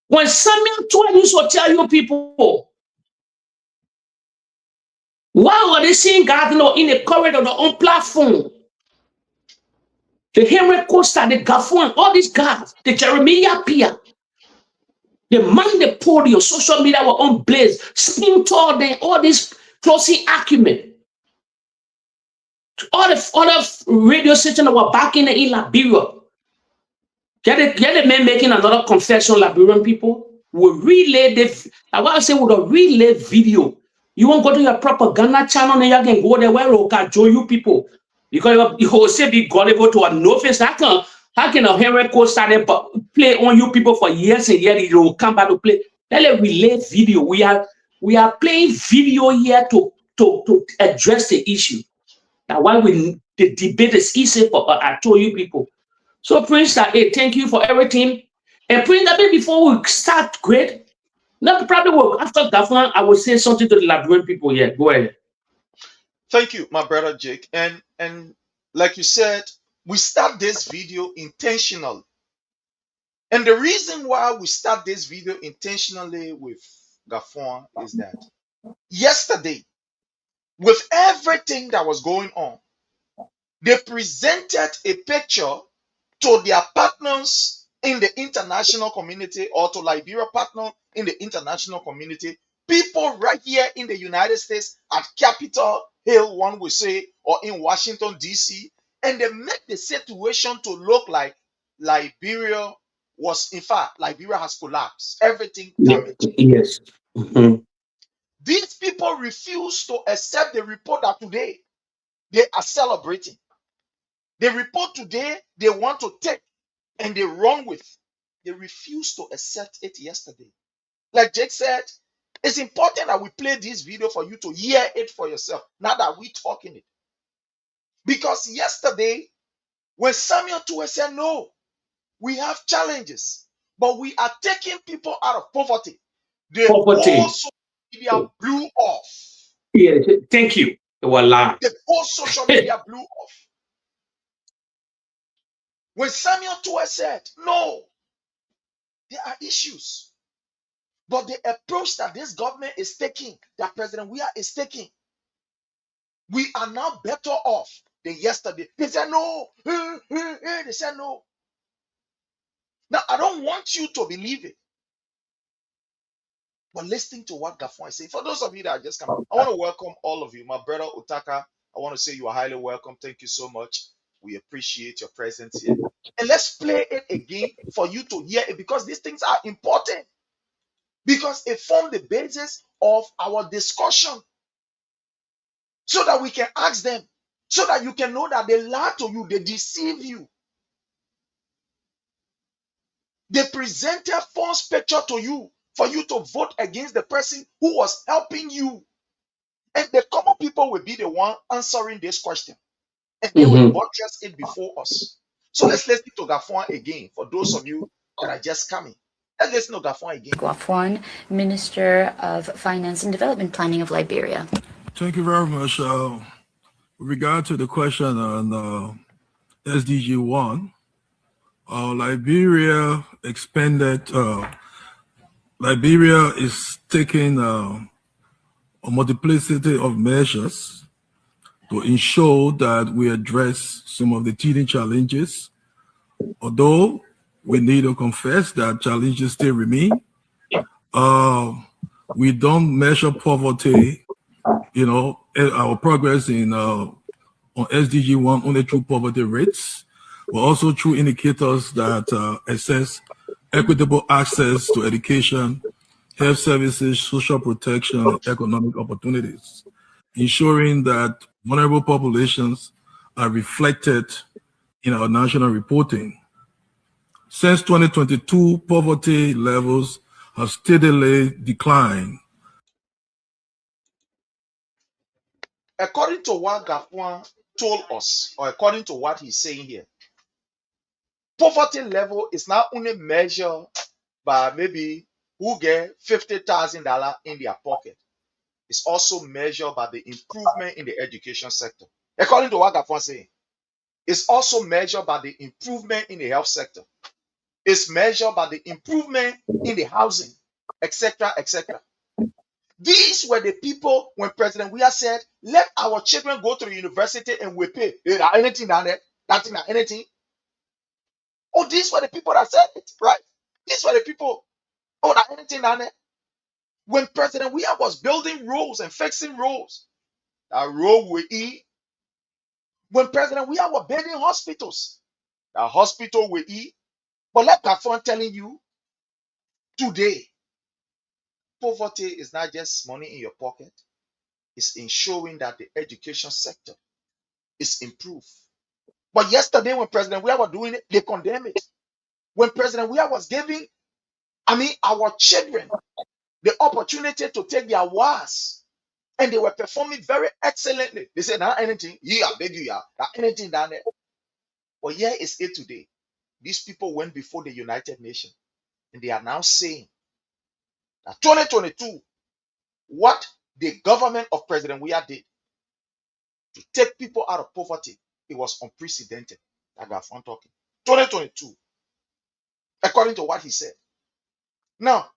Speaker 12: When Samuel Toa used to tell you people, why were they seeing God in the corridor on platform? The Henry Costa, the Gafan, all these guys, the Jeremiah Pia, the man, the podium, social media were on blaze, spin toward them, all this closing argument. All the other radio stations that were back in Liberia. Get the man making another confession, Liberian people will relay the, I want to say, with a relay video. You won't go to your propaganda channel and you can go there where you can join you people. Because you will say be gullible to a no face. How can a Henry Code start play on you people for years and years? It will come back to play. Let a relay video. We are playing video here to address the issue. That's why the debate is easy for I told you people. So Prince, thank you for everything. And Prince, before we start, great. Now probably will after Gafan, I will say something to the Liberian people here. Go ahead.
Speaker 10: Thank you, my brother Jake. And like you said, we start this video intentionally. And the reason why we start this video intentionally with Gafan is that yesterday, with everything that was going on, they presented a picture to their partners in the international community or to Liberia partner in the international community, people right here in the United States at Capitol Hill, one would say, or in Washington, D.C., and they make the situation to look like Liberia was, in fact, Liberia has collapsed. Everything damaged.
Speaker 12: Yes. Mm-hmm.
Speaker 10: These people refuse to accept the report that today they are celebrating. The report today they want to take and they run with. They refuse to accept it yesterday. Like Jake said, it's important that we play this video for you to hear it for yourself, not that we talking it. Because yesterday, when Samuel Toa said, no, we have challenges, but we are taking people out of poverty, the whole social media blew off.
Speaker 12: Yeah, thank you. They were lying.
Speaker 10: The whole social media blew off. When Samuel Toa said, no, there are issues, but the approach that this government is taking, that President Weah is taking, we are now better off than yesterday. They said no. They said no. Now, I don't want you to believe it, but listening to what Gafan is saying, for those of you that are just coming, I want to welcome all of you. My brother Utaka, I want to say you are highly welcome. Thank you so much. We appreciate your presence here. And let's play it again for you to hear it, because these things are important. Because it forms the basis of our discussion, so that we can ask them, so that you can know that they lie to you, they deceive you. They presented a false picture to you for you to vote against the person who was helping you. And the common people will be the one answering this question. And they will buttress it before us. So let's listen to Gafan again for those of you that are just coming. Let's listen to Gafan again.
Speaker 11: Gafan, Minister of Finance and Development Planning of Liberia.
Speaker 3: Thank you very much. With regard to the question on SDG 1, Liberia expanded. Liberia is taking a multiplicity of measures to ensure that we address some of the teething challenges. Although we need to confess that challenges still remain, we don't measure poverty, our progress in on SDG 1 only through poverty rates, but also through indicators that assess equitable access to education, health services, social protection, and economic opportunities, ensuring that vulnerable populations are reflected in our national reporting. Since 2022, poverty levels have steadily declined.
Speaker 10: According to what Gafan told us, or according to what he's saying here, poverty level is not only measured by maybe who get $50,000 in their pocket. It's also measured by the improvement in the education sector. According to what Gafan saying, It's also measured by the improvement in the health sector. It's measured by the improvement in the housing, etc., etc. These were the people when President Weah said, let our children go to the university and we pay. Anything down there? Nothing, anything. Oh, these were the people that said it, right? These were the people. Oh, that anything down there? When President Weah was building roads and fixing roads, that road will eat. When President Weah was building hospitals, that hospital will eat. But let Gafon telling you, today, poverty is not just money in your pocket. It's ensuring that the education sector is improved. But yesterday, when President Weah was doing it, they condemned it. When President Weah was giving, our children the opportunity to take their wars, and they were performing very excellently. They said, not anything, yeah, beg you, yeah, not anything down there. But here is it today. These people went before the United Nations, and they are now saying that 2022, what the government of President Weah did to take people out of poverty, it was unprecedented. Like I'm talking. 2022, according to what he said. Now,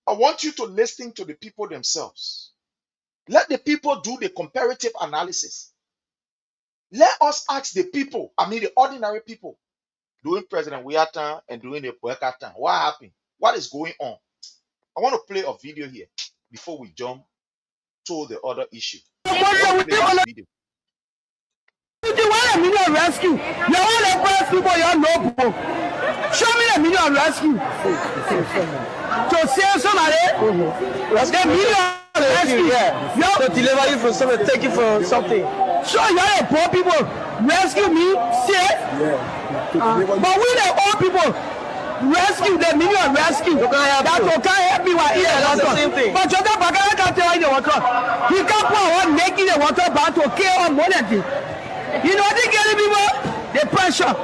Speaker 10: I want you to listen to the people themselves. Let the people do the comparative analysis. Let us ask the people, the ordinary people, during President Weah time and during the Boyka time, what happened? What is going on? I want to play a video here before we jump to the other issue.
Speaker 13: Rescue. You want to press people, you know. Show me the million rescue. To save somebody, the million rescue. Yeah. To deliver you from something, take you from something. So you are poor people. Rescue me, save. But we the old people. Rescue the million rescue. That will can't help me while eating water. That's the same thing. But you can't tell you the water. He can't pour one naked the water back to kill on money. You know they get people the pressure.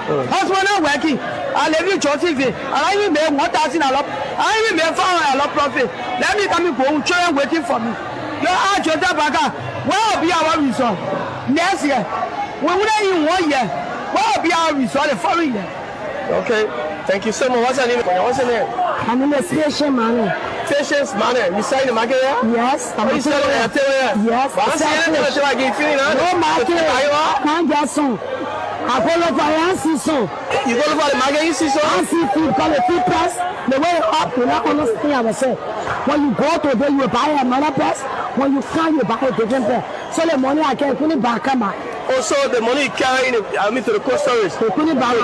Speaker 13: Husband not working. I live in Joseph. I even made 1,000 a lot. I even made 500 a lot profit. Let me come in for children waiting for me. You are Joseph Baga. What will be our result next year? We wouldn't even 1 year. What will be our result the following year? Okay. Thank you so much. What's your name? What's your name? I'm in the Patience Manor. Patience Manor. You sign the market here? Yes. I'm selling it. Yes. I'm selling it. No market. I'm just son. I follow for Yancy. You go for the market, you see so? I see food, call it food price. The way up, you not understand ourselves. When you go to there, you buy another price. When you come, you buy a different price. So the money I can put it back. Also, the money you carry to the cold storage. They put it back.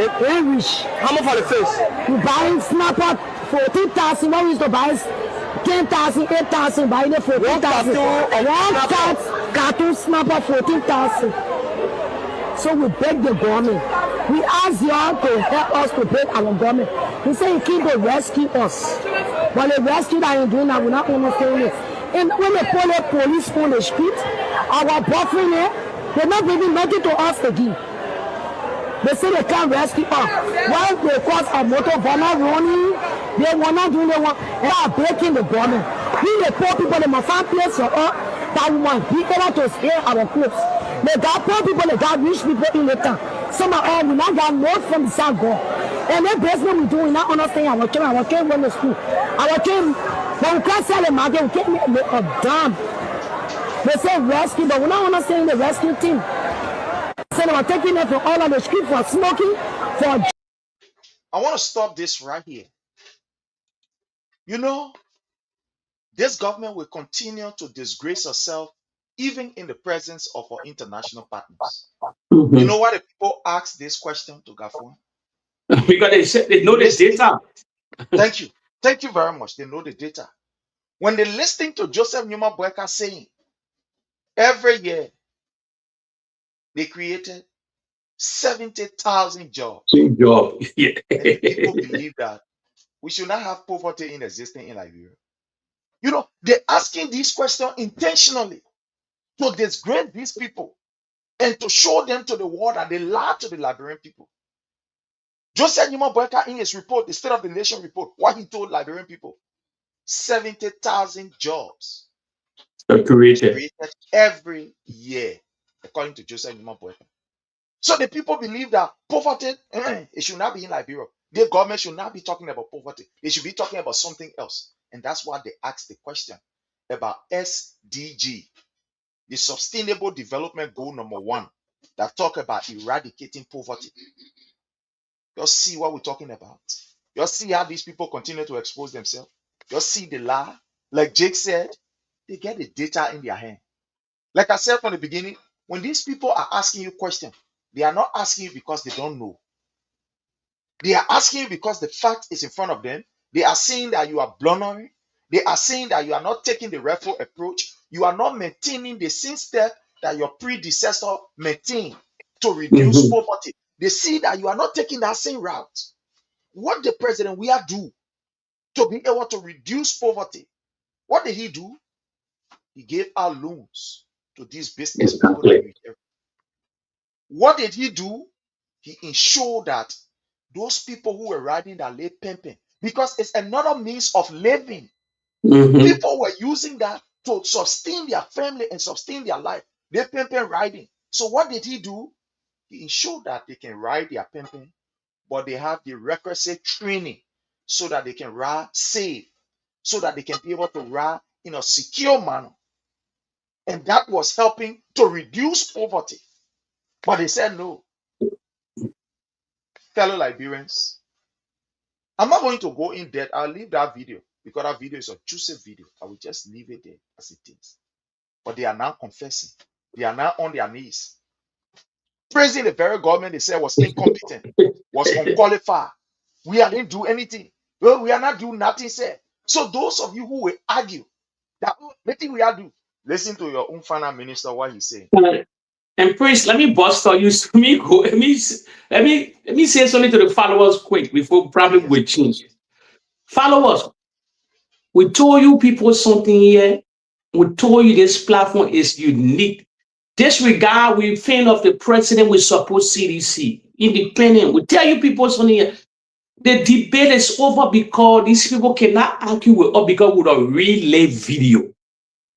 Speaker 13: It's rich. How much for the face? You buy snapper 14,000. What we used to buy 10,000, 8,000. Buying it for 14,000. One cartoon snapper 14,000. So we beg the government. We ask y'all to help us to beg our government. We say you keep to rescue us. But the rescue that you're doing, we're not understanding it. And when they pull the police on the street, our boyfriend here, they're not giving nothing to us again. They say they can't rescue us. Why they cause a motor bomber running? They were not doing the one. They are breaking the government. We the poor people, they must find place for us that we want people to spare our clothes. They got poor people, they got rich people in the town. Some of them, we not got north from the south go. And that basement we do, we not understand our children went to school. Our children, when we can't sell the market, we can't make a damn. They say rescue, but we not understand the rescue team. So they were taking it from all on the street for smoking, for...
Speaker 10: I want to stop this right here. You know, this government will continue to disgrace herself even in the presence of our international partners. Mm-hmm. You know why the people ask this question to Gafon?
Speaker 12: Because they know the data.
Speaker 10: Thank you. Thank you very much. They know the data. When they're listening to Joseph Numa Boyka saying, every year they created 70,000 jobs.
Speaker 12: Yeah.
Speaker 10: And the people believe that we should not have poverty existing in Liberia. You know, they're asking these questions intentionally to disgrace these people and to show them to the world that they lie to the Liberian people. Joseph Numa Boyka in his report, the State of the Nation report, what he told Liberian people, 70,000 jobs
Speaker 12: created
Speaker 10: every year, according to Joseph Numa Boyka. So the people believe that poverty, it should not be in Liberia. The government should not be talking about poverty. They should be talking about something else. And that's why they asked the question about SDG, the Sustainable Development Goal number 1, that talk about eradicating poverty. You see what we're talking about. You see how these people continue to expose themselves. You see the lie. Like Jake said, they get the data in their hand. Like I said from the beginning, when these people are asking you questions, they are not asking you because they don't know. They are asking you because the fact is in front of them. They are saying that you are blundering. They are saying that you are not taking the rightful approach. You are not maintaining the same step that your predecessor maintained to reduce poverty. They see that you are not taking that same route. What the president will do to be able to reduce poverty? What did he do? He gave out loans to these business people. What did he do? He ensured that those people who were riding that late pimping, because it's another means of living. People were using that to sustain their family and sustain their life. They pimping riding. So what did he do? He ensured that they can ride their pimping, but they have the requisite training so that they can ride safe, so that they can be able to ride in a secure manner. And that was helping to reduce poverty. But they said no. Fellow Liberians, I'm not going to go in depth. I'll leave that video because that video is a juicy video. I will just leave it there as it is. But they are now confessing. They are now on their knees, praising the very government they said was incompetent, was unqualified. We didn't do anything. Well, we are not doing nothing, sir. So those of you who will argue that nothing we are do, listen to your own finance minister what he's saying.
Speaker 12: And Prince, let me bust on you. Let me say something to the followers quick before probably we change. Followers, we told you people something here. We told you this platform is unique. Disregard, we fan of the president, we support CDC. Independent. We tell you people something here. The debate is over because these people cannot argue with us because we don't relay video.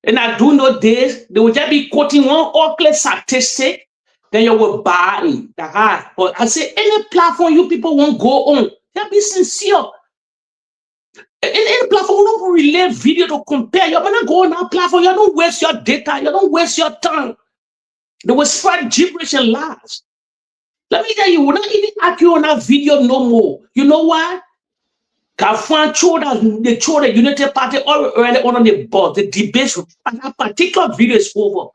Speaker 12: And I do know this, they will just be quoting one ugly statistic, then you will buy it. But I say, any platform you people won't go on, just be sincere. Any platform, you don't relay video to compare. You're not going on that platform, you don't waste your data, you don't waste your time. They will spread gibberish and lies. Let me tell you, we're not even argue on that video no more. You know why? Gafwan showed the United Party already on the board. The debate and that particular video is over.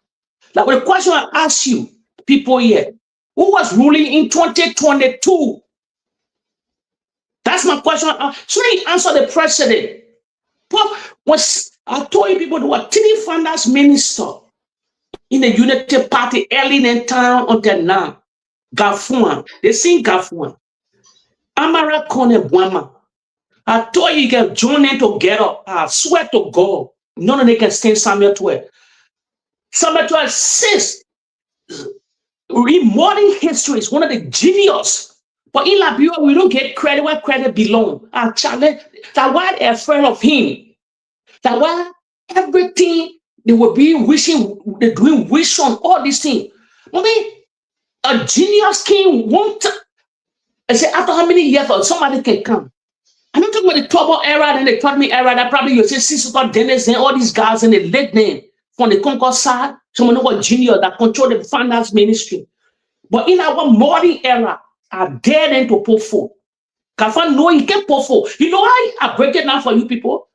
Speaker 12: Like the question I ask you, people here, who was ruling in 2022? That's my question. So you answer the president. I told you people there were 3 founders minister in the United Party early in the time until now. Gafwan, they sing Gafwan. Amara Kone Bwama. I told you can join in together. I swear to God, none of them can stand Samuel 12. Samuel 12 says, in modern history, is one of the genius. But in Liberia, we don't get credit where credit belongs. I challenge that why they're afraid of him. That why everything they will be wishing, they're doing wish on all these things. I mean, a genius king won't. I say, after how many years somebody can come? I'm not talking about the trouble era and the Academy era that probably you say Sister Dennis and all these guys in the late name from the Concord side, someone who was genius that control the finance ministry. But in our modern era, I dare them to put forth. Gafwan know he can put forth. You know why I break it down for you people?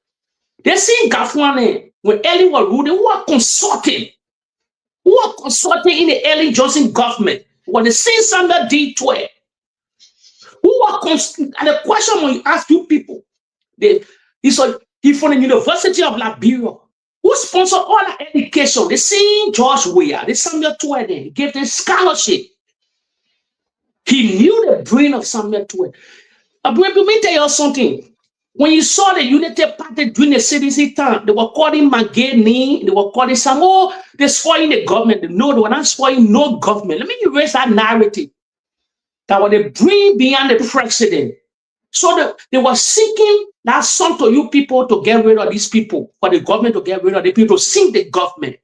Speaker 12: They see Gafwan when Ellie was ruling, who are consulting in the Ellie Johnson government. When the same Samuel D12. And the question when you ask you people, he's from the University of Liberia, who sponsored all the education. The same George Weah, the Samuel Tuede, gave them scholarship. He knew the brain of Samuel Tuede. Let me tell you something. When you saw the United Party during the CDC time, they were calling Mageni, they were calling some, they're spoiling the government. No, they were not spoiling no government. Let me erase that narrative. That was the bring beyond the president. So they were seeking that song to you people to get rid of these people, for the government to get rid of the people, to sink the government.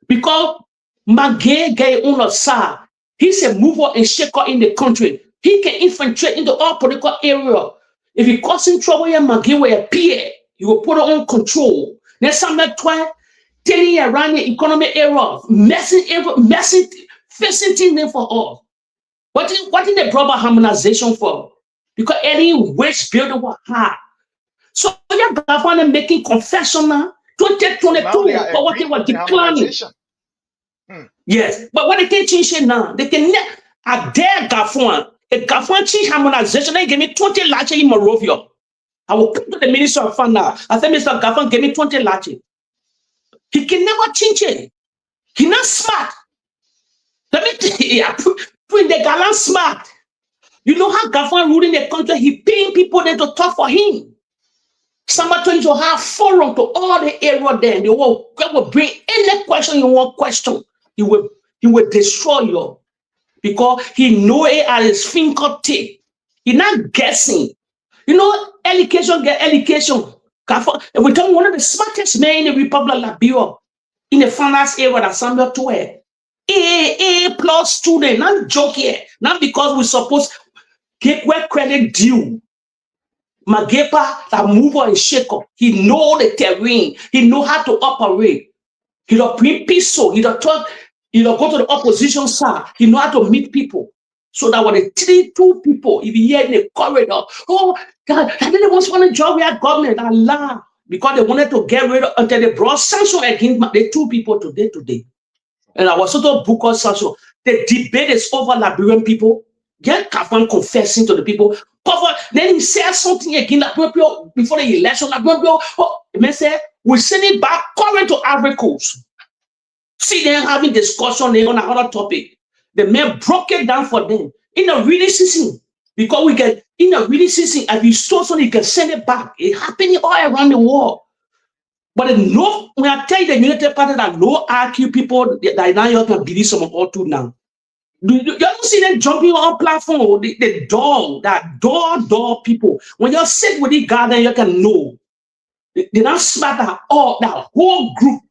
Speaker 12: Because Magay gave on a side, He's a mover and shaker in the country. He can infiltrate into all political area. If he causing trouble, he might give away a peer. He will put it on control. Next time that twice, telling you around the economic area, messing, facing things for all. What is the proper harmonization for? Because any wage building was hard. So your government making confession now, 2022, for what they were declining. Yes, but what they can change it now, they can at their government, a government change harmonization, they give me 20 lakhs in Morovia. I will come to the Minister of Finance. I said, Mr. Government, give me 20 lakhs. He can never change it. He's not smart. Let me tell you, put the gallant smart. You know how government ruling the country, he paying people there to talk for him. Somebody told you to have forum to all the area there. They will bring any question you want question. He will destroy you. Because he know it at his fingertip. He's not guessing. You know, education get education. And we talk one of the smartest men in the Republic of Liberia in the finance area that Samuel Toure. A plus student, not joke here. Not because we supposed get where credit due. Magepa, that mover and shaker. He know the terrain. He know how to operate. He don't bring peace. So he don't talk. He don't go to the opposition side. He know how to meet people. So that when the two people, if you hear in the corridor, oh God, I didn't want to job with our government. Allah, because they wanted to get rid of until they brought sanction against the two people today. And I was sort of book of sanction. The debate is over Liberian people. Get Kafan confessing to the people. Then he said something again before the election. He said, we send it back current to Ivory Coast. See them having discussion on another topic. The man broke it down for them in the reading season. Because we get in the reading season, if you saw something, you can send it back. It's happening all around the world. But no, when I tell you the United Party that no IQ people that now you can believe some all too now. You don't see them jumping on platform, the door people. When you sit with the garden, you can know. They're not smart that whole group.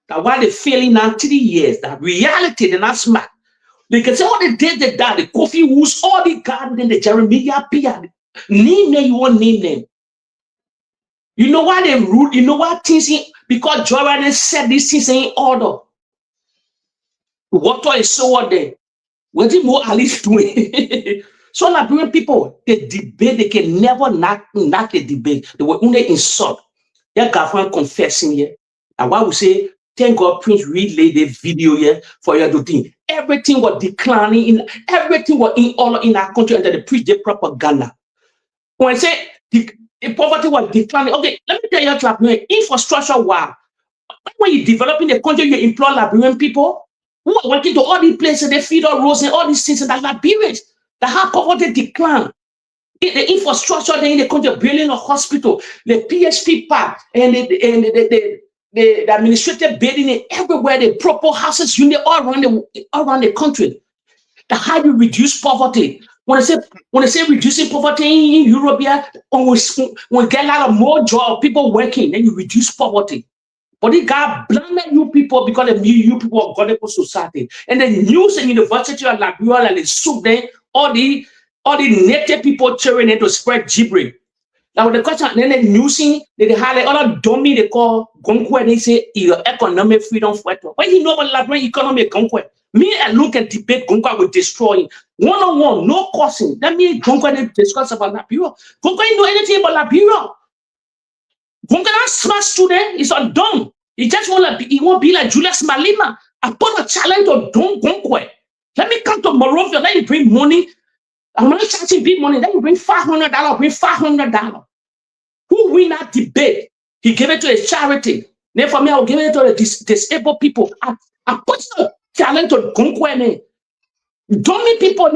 Speaker 12: That while they're failing now 3 years, that reality, they're not smart. They can say, oh, they did that, the Kofi Woods, all the garden, the Jeremiah Pia. Name them, you won't name them. You know why they rude? You know why things in, because Jordan said these things in order. Water is so there. What did more Alice doing? So Liberian people, they debate, they can never knock the debate. They will only insult. Their government confessing here. And why we say, thank God Prince relay the video here for you to think. Everything was declining, everything was in all in our country under the preach the propaganda. When I say the poverty was declining, okay, let me tell you what infrastructure war. When you're developing the country, you employ Liberian people who are working to all these places, they feed all roads and all these things, and that Liberians, the how poverty decline. The infrastructure in the country, building a hospital, the PHP park, and the administrative building everywhere, the proper houses unit all around the country. The how you reduce poverty. When I say reducing poverty in Europe, when we get a lot of more job, people working, then you reduce poverty. But they got blinded you people because you people are gullible society. And the news and University of Liberia and they soup them, all the native people cheering them to spread gibberish. Now the question, then the news they had other dummy they call Gonkwe, and they say your economic freedom fighter. When you know about Liberian economic Gonkwe, me and look and debate Gonkwe will destroy one-on-one, no causing. That means Gonkwe they discuss about Liberia. Gonkwe know anything about Liberia. Gonkwe not smart student, he's a dumb. He just he won't be like Julius Malema. I put a challenge to Don Gonkwe. Let me come to Morovia, let me bring money. I'm not charging big money. Then you bring $500, bring $500. Who win that debate? He gave it to a charity. Then for me, I'll give it to the disabled people. I put the challenge to Gonkwe. Dummy people,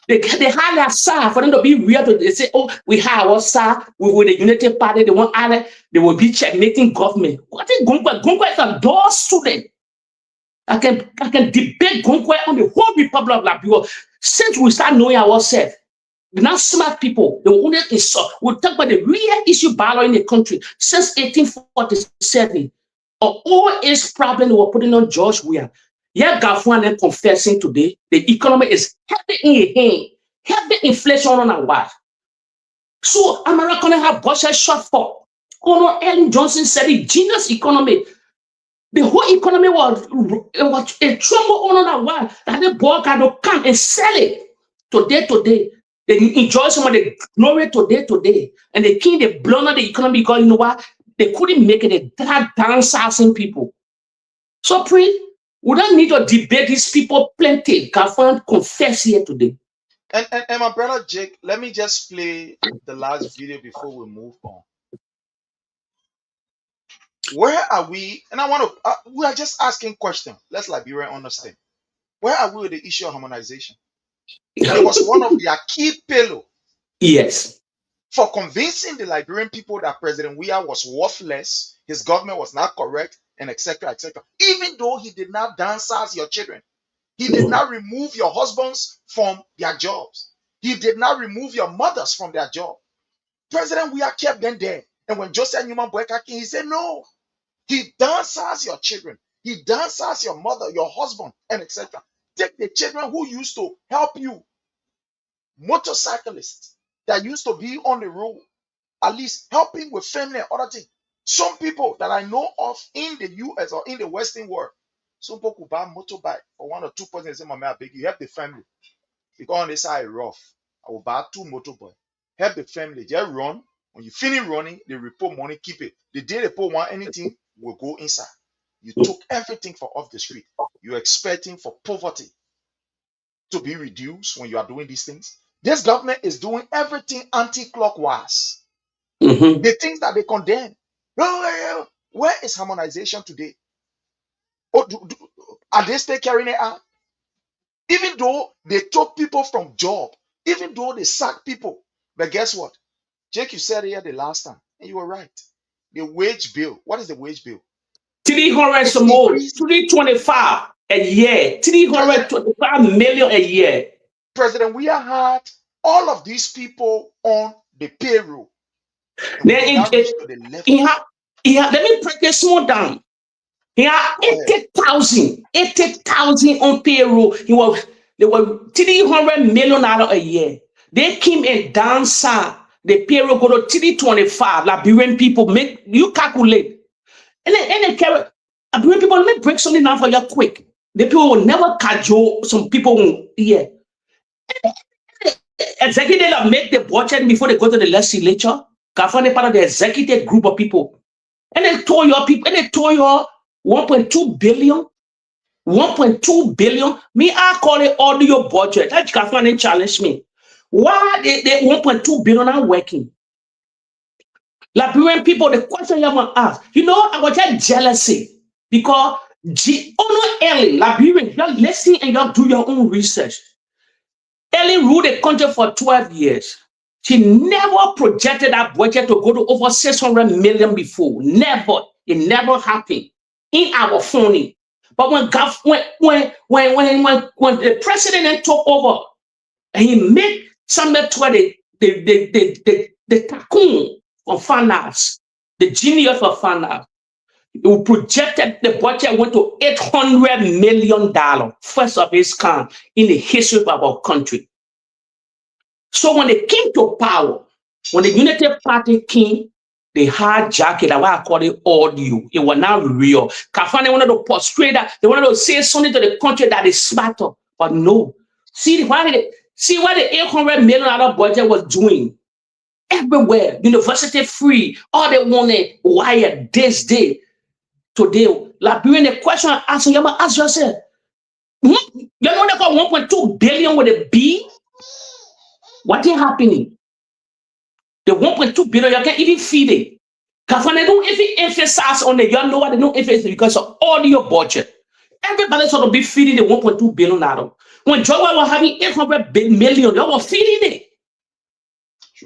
Speaker 12: they hire their SAR for them to be real. They say, oh, we have our SAR with the United Party. They want other, they will be checkmating government. What is Gonkwe? Gonkwe is a door student. I can debate Gonkwe on the whole Republic of Liberia. Since we start knowing ourselves, we're not smart people. The only insult. We'll talk about the real issue battle in the country since 1847. All age problem we were putting on George Weah. Yeah, Gafwan and confessing today, the economy is heavy in your hand, heavy inflation on our watch. So America have budget shortfall. Colonel Ellen Johnson said the genius economy. The whole economy was a trouble on our watch. That the boy can come and sell it today. They enjoy some of the glory today. And the king, they blown out the economy because you know what? They couldn't make it. They had downsizing people. So pray, we don't need to debate these people plenty. Gafwan confess here today.
Speaker 10: And my brother Jake, let me just play the last video before we move on. Where are we? And I want to, we are just asking questions. Let's Liberian understand. Where are we with the issue of harmonization? It was one of their key pillars.
Speaker 12: Yes.
Speaker 10: For convincing the Liberian people that President Weah was worthless, his government was not correct, and etc., etc. Even though he did not downsize your children, he did not remove your husbands from their jobs, he did not remove your mothers from their job. President Weah kept them there. And when Josiah Newman Boyka came, he said, no, he downsized your children, he downsized your mother, your husband, and etc. Take the children who used to help you, motorcyclists that used to be on the road, at least helping with family and other things. Some people that I know of in the US or in the Western world, some people could buy a motorbike for 1 or 2 persons and say, Mama, I beg you, help the family. Because on this side rough, I will buy 2 motorbikes. Help the family, just run. When you finish running, they report money, keep it. The day they put one anything, will go inside. You took everything from off the street. You're expecting for poverty to be reduced when you are doing these things. This government is doing everything anti-clockwise. The things that they condemn. Where is harmonization today? Or are they still carrying it out? Even though they took people from job, even though they sacked people. But guess what? Jake, you said it here the last time, and you were right. The wage bill. What is the wage bill?
Speaker 12: 300 some more, 325 a year, 325 million a year.
Speaker 10: President Weah had all of these people on the payroll.
Speaker 12: Then let me break this small down. He had 80,000 on payroll. They were $300 million a year. They came and downside the payroll go to 325. Liberian people make you calculate. And then Liberian people, let me break something down for you quick. The people will never cajole some people here. Executive that make the budget before they go to the legislature. Gafwan is part of the executive group of people. And they told your people, and they told you 1.2 billion. 1.2 billion. Me, I call it audio budget. That Gafwan challenge me. Why they 1.2 billion are working? Liberian people, the question you want to ask, you know, I was just jealousy because Ellen, Liberian, you're listening and you do your own research. Ellen ruled the country for 12 years. She never projected that budget to go to over 600 million before. Never. It never happened in our phone. But when the president took over and he made something to the tycoon of finance, the genius of finance, we projected the budget went to $800 million, first of its kind in the history of our country. So when they came to power, when the Unity Party came, they hijacked it. That's why I call it audio. It was not real. Gafwan wanted to portray that. They wanted to say something to the country that is smarter, but no. See what the $800 million budget was doing. Everywhere, university free, all they wanted, wired this day. Today, Liberian, the question I'm asking you, ask yourself, you know they got 1.2 billion with a B? What is happening? The 1.2 billion, you can't even feed it. Gafwan, they don't even emphasize on it. You know what they don't emphasize because of audio budget. Everybody's going to be feeding the 1.2 billion. When Joe was having 800 million, they were feeding it.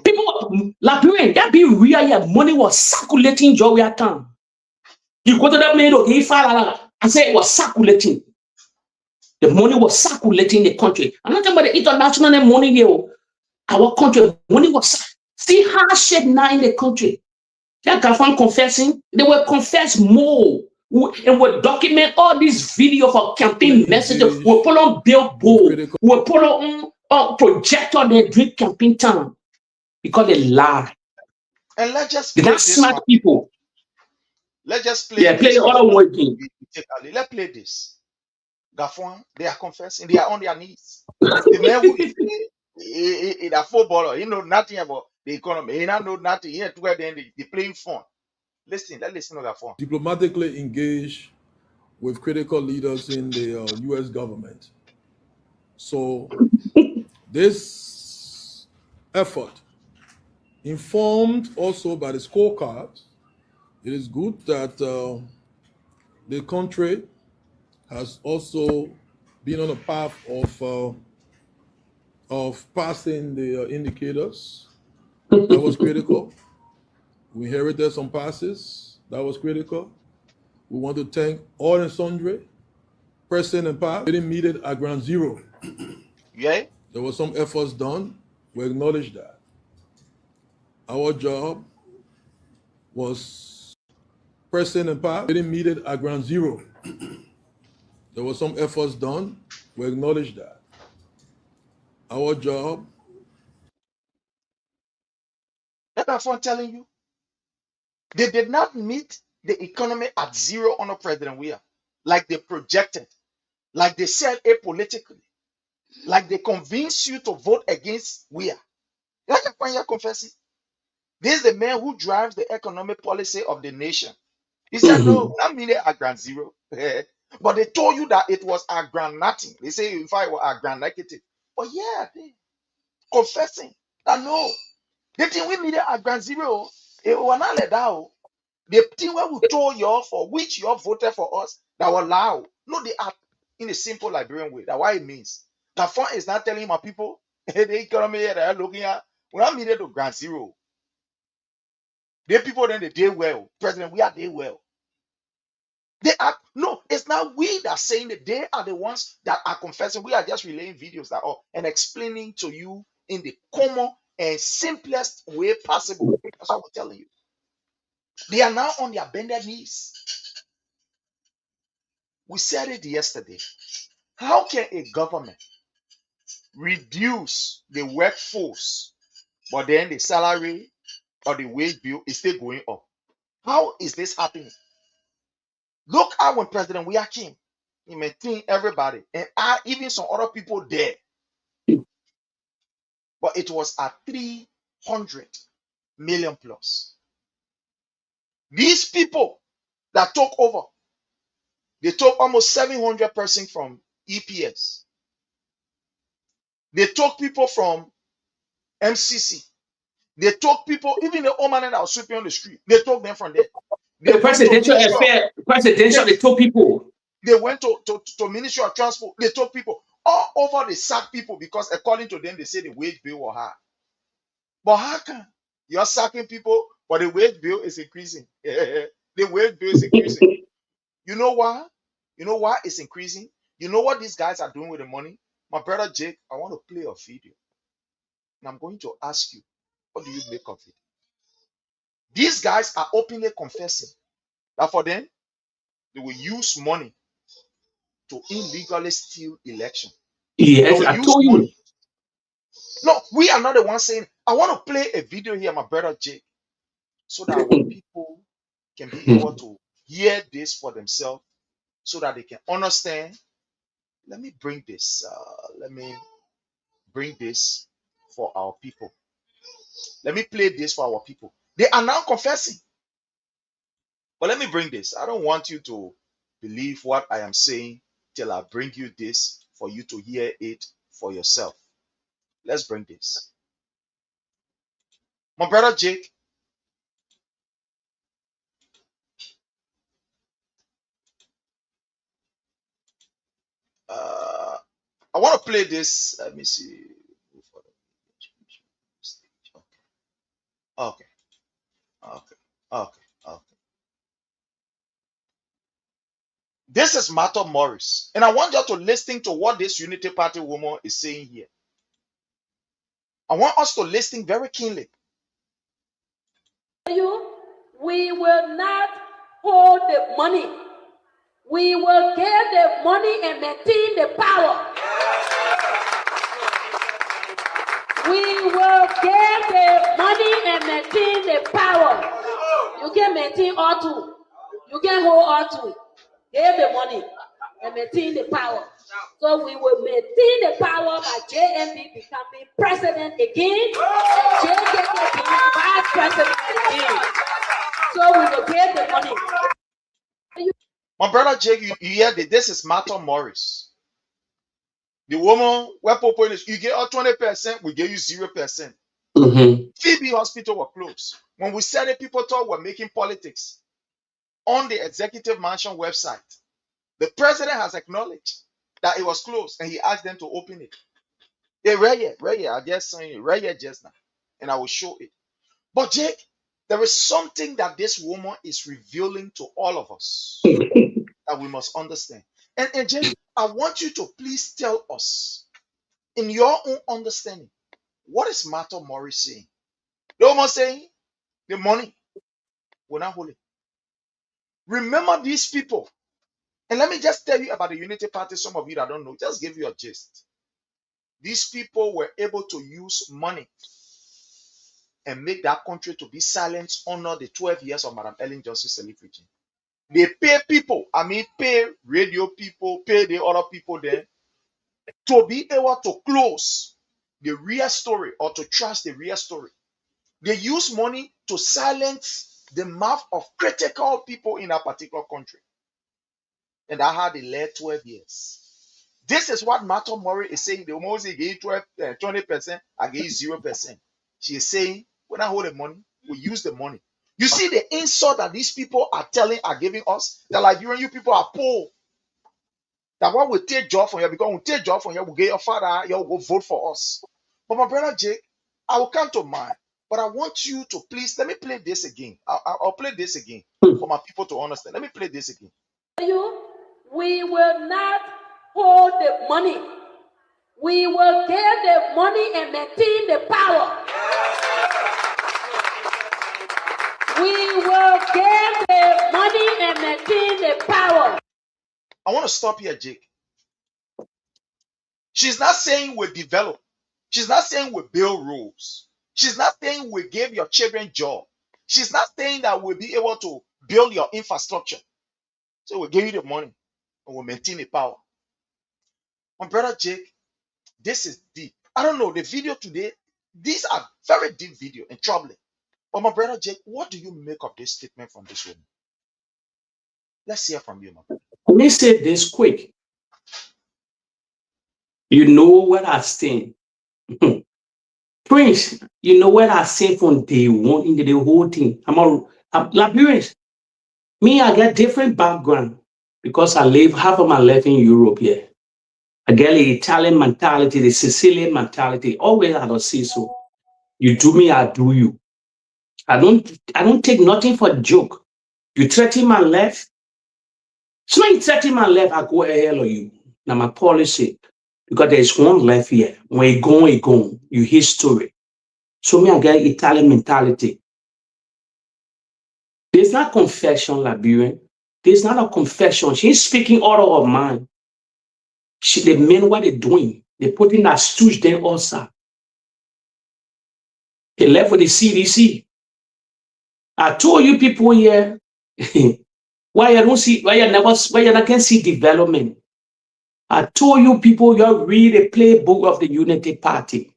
Speaker 12: People, Liberian, that be real, yeah, money was circulating during that time. You go to that middle, I say it was circulating. The money was circulating in the country. I'm not talking about the international money here. Our country, money was, see hardship now in the country. That Gafwan confessing, they will confess more and we'll document all these video for campaign messages. We'll put on billboard. We'll put on projector there during campaign time because they lie.
Speaker 10: And let's just
Speaker 12: They're
Speaker 10: play
Speaker 12: not
Speaker 10: this
Speaker 12: smart
Speaker 10: one.
Speaker 12: people.
Speaker 10: Let's just play
Speaker 12: Yeah, play
Speaker 10: this.
Speaker 12: the other word game.
Speaker 10: Let's play this. Gafwan, they are confessing. They are on their knees. The man who is a footballer, he know nothing about the economy. He not know nothing. He had to then they playing fun. Listen, let's listen to Gafwan.
Speaker 14: Diplomatically engage with critical leaders in the U.S. government. So this effort, informed also by the scorecard, it is good that the country has also been on a path of passing the indicators. That was critical. We inherited some passes. That was critical. We want to thank all and sundry, present and past. We didn't meet it at ground zero.
Speaker 10: Yeah.
Speaker 14: There were some efforts done. We acknowledge that. Our job was present and past. We didn't meet it at ground zero. There were some efforts done. We acknowledge that. Our job.
Speaker 10: That's what I'm telling you. They did not meet the economy at zero under President Weah, like they projected, like they said apolitically, like they convinced you to vote against Weah. Like when you're confessing, this is the man who drives the economic policy of the nation. He said, no, not mean it at ground zero. But they told you that it was at ground nothing. They say, in fact, it was at ground negative. But yeah, they confessing that no, the thing we needed at ground zero, it was not let out. The thing where we told you all for which you all voted for us that were loud. No, they are in a simple Liberian way. That's what it means. The fund is not telling my people the economy that are looking at. We're not needed to ground zero. The people then they did well. President, we are did well. They are no, it's not we that are saying that they are the ones that are confessing. We are just relaying videos that are and explaining to you in the common and simplest way possible. That's what we're telling you. They are now on their bended knees. We said it yesterday. How can a government reduce the workforce, but then the salary or the wage bill is still going up? How is this happening? Look at when President Weah came. He maintained everybody and even some other people there. But it was at 300 million plus. These people that took over, they took almost 700 persons from EPS. They took people from MCC. They took people, even the old man that was sweeping on the street, they took them from there.
Speaker 12: The presidential affair, they took people.
Speaker 10: They went to Ministry of Transport, they took people. All over they sack people because according to them, they say the wage bill was high. But how come you're sacking people, but the wage bill is increasing? The wage bill is increasing. You know why? You know why it's increasing? You know what these guys are doing with the money? My brother Jake, I want to play a video. And I'm going to ask you, what do you make of it? These guys are openly confessing that for them, they will use money to illegally steal election.
Speaker 12: Yes, I told you.
Speaker 10: No, we are not the ones saying, I want to play a video here, my brother Jake, so that our people can be able to hear this for themselves so that they can understand. Let me bring this. Let me bring this for our people. Let me play this for our people. They are now confessing. But let me bring this. I don't want you to believe what I am saying till I bring you this for you to hear it for yourself. Let's bring this. My brother Jake. I want to play this. Let me see. Okay. This is Martha Morris. And I want you to listen to what this Unity Party woman is saying here. I want us to listen very keenly.
Speaker 15: We will not hold the money We will give the money and maintain the power. We will give the money and maintain the power. You can maintain all two. You can hold all two. Give the money and maintain the power. So we will maintain the power by JMB becoming president again and JKK being vice president again. So we will give the money.
Speaker 10: My brother Jake, you hear that this is Martha Morris. The woman where people is you get 20%, we give you 0%. Phoebe Hospital were closed. When we said it, people thought we're making politics. On the executive mansion website, the president has acknowledged that it was closed and he asked them to open it. They right here. I just saying it right here just now, and I will show it. But Jake, there is something that this woman is revealing to all of us that we must understand. And Jake, I want you to please tell us, in your own understanding, what is Martha Morris saying? The woman saying the money will not hold it. Remember these people. And let me just tell you about the Unity Party. Some of you that don't know, just give you a gist. These people were able to use money and make that country to be silent under the 12 years of Madam Ellen Johnson Sirleaf regime. They pay people, pay radio people, pay the other people there to be able to close the real story or to trust the real story. They use money to silence the mouth of critical people in a particular country. And that had they led 12 years. This is what Martha Morris is saying. The woman say gave 20%, I gave 0%. She is saying, when I hold the money, we use the money. You see the insult that these people are giving us? The Liberian, you people are poor. That one will take job from you because we take job from you, we'll get your father, you will go vote for us. But my brother Jake, I will come to mind. But I want you to please, let me play this again. I'll play this again for my people to understand. Let me play this again.
Speaker 15: We will not hold the money. We will give the money and maintain the power. We will give the money and maintain the power.
Speaker 10: I want to stop here, Jake. She's not saying we develop. She's not saying we build roads. She's not saying we give your children job. She's not saying that we'll be able to build your infrastructure. So we'll give you the money and we'll maintain the power. My brother Jake, this is deep. I don't know, the video today, these are very deep video and troubling. But my brother Jake, what do you make of this statement from this woman? Let's hear from you, my brother.
Speaker 12: Let me say this quick. You know what I stand. Prince, you know what I say from day one into the whole thing. I'm Liberians. Me, I get different background because I live half of my life in Europe here. I get the Italian mentality, the Sicilian mentality. Always I don't see so. You do me, I do you. I don't take nothing for a joke. You threaten my life. So when you threaten my life, I go hell on you. Now my policy. Because there's one life here. When you go, you hear story. So me, I get Italian mentality. There's not confession, Liberian. There's not a confession. She's speaking out of her mind. They mean what they're doing. They're putting that stooge there also. They left with the CDC. I told you people here why you not can see development. I told you people you read the playbook of the Unity Party.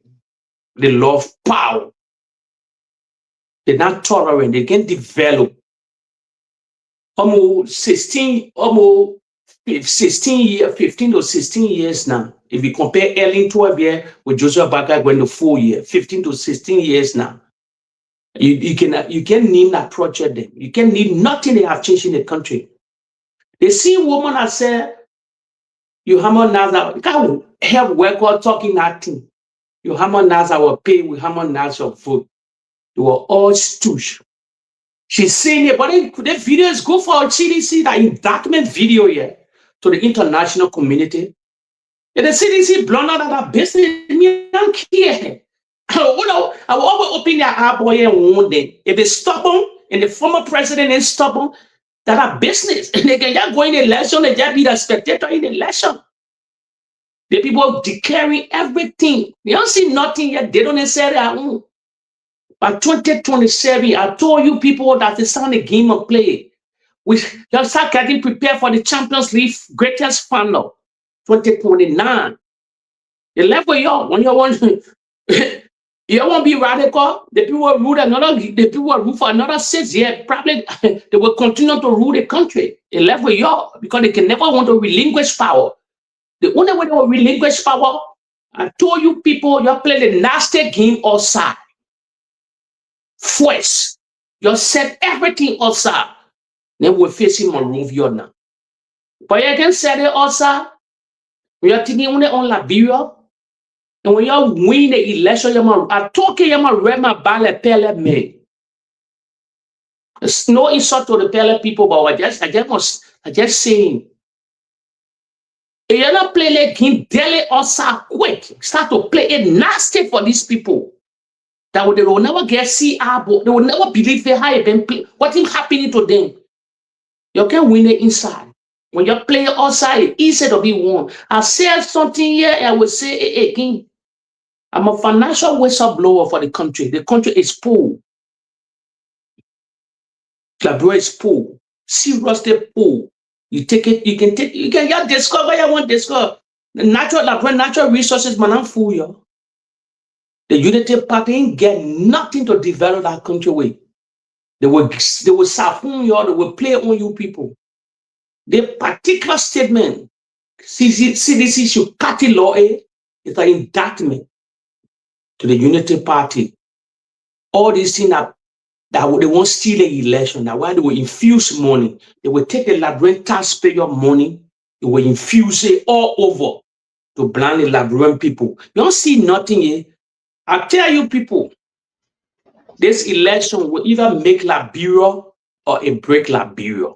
Speaker 12: They love power. They're not tolerant. They can develop. Almost 15 to 16 years now. If you compare Ellen 12 years with Joseph Baker going to 4 years, 15 to 16 years now. You can name that project then. You can name nothing they have changed in the country. They see a woman that said, you hammer Naza, you can't help work talking nothing. You hammer Naza will pay, we hammer Naza vote. They were all stoosh. She's saying it, but the video is good for CDC, that in document video here to the international community. And the CDC blown out of that business, me don't care. I will always open their eye boy and warn them. If they're stubborn and the former president is stubborn, that are business. And they can just go in the election and just be the spectator in the election. The people declaring everything. You don't see nothing yet. They don't necessarily own. By 2027, I told you people that it's not a game of play. We just start getting prepared for the Champions League greatest final, 2029. The level y'all, when you want, you won't be radical. The people will rule another. The people will rule for another 6 years. Probably they will continue to rule the country. The level y'all, because they can never want to relinquish power. The only way they will relinquish power, I told you people, you play the nasty game outside. First, you set everything outside. Then we're facing Monrovia now. But you can set it outside. We are thinking only on Liberia. And when you win the election, I told you, you read my ballot, Pele me. There's no insult to the Pele people, but I just saying. If you not play like him daily outside quick, start to play it nasty for these people. That they will never get CR, they will never believe they have been play. What is happening to them? You can win it inside. When you play outside, it's easy to be won. I said something here, I will say it again. I'm a financial whistleblower for the country. The country is poor. Liberia is poor. Seriously poor. You take it, you can just discover you want to discover. The natural resources, man, I'm fool you. The Unity Party ain't get nothing to develop that country with. They will siphon you, they will play on you people. The particular statement, CDC should cut the law, is an indictment to the Unity Party. All these things that they won't steal the election, that why they will infuse money. They will take the Liberian taxpayer money, they will infuse it all over to blind the Liberian people. You don't see nothing here. I tell you people, this election will either make Liberia or it break Liberia.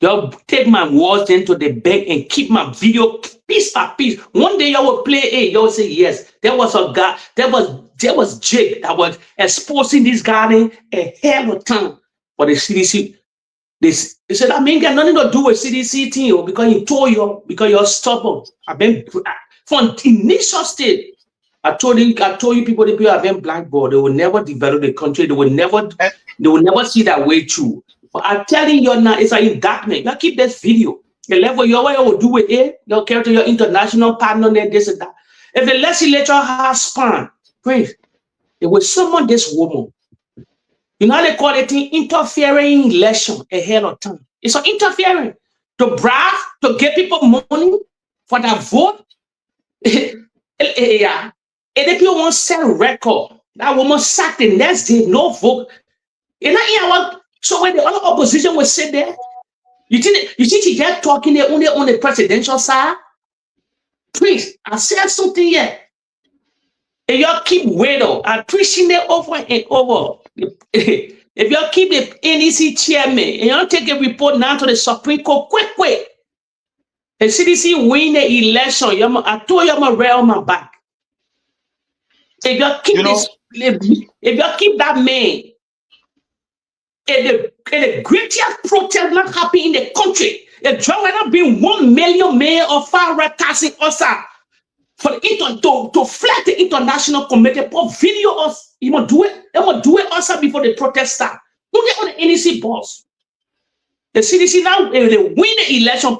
Speaker 12: Y'all take my words into the bank and keep my video piece by piece. One day y'all will play it, y'all say yes. There was a guy, there was Jake that was exposing this garden a hell of a time for the CDC. They said, I mean, got nothing to do with CDC team because he told you, because you're stubborn. I've been from initial state. I told you people, the people have been blackboard. They will never develop the country. They will never see that way through. But I'm telling you now, it's an indictment. You keep this video. The level you will do with it, your character, your international partner, this and that. If the legislature has span, please, they will summon this woman. You know how they call it interfering election a hell of time. It's an interfering to brag, to get people money for that vote. Yeah. And if you want to sell record, that woman sacked the next day, no vote. You know, so when the other opposition will sit there, you think she just talking there only on the presidential side? Please, I said something here. And y'all keep waiting. I'm preaching it over and over. If y'all keep the NEC chairman and y'all take a report now to the Supreme Court, quick. The CDC win the election. I told you I'm going to rail my back. If y'all keep if y'all keep that man, and the greatest protest not happening in the country, if there will not be 1 million men of far right casting us out for the to flat the international committee, put video us, you must do it. They must do it also before the protest start. Don't get on the NEC boss. The CDC now, if they win the election,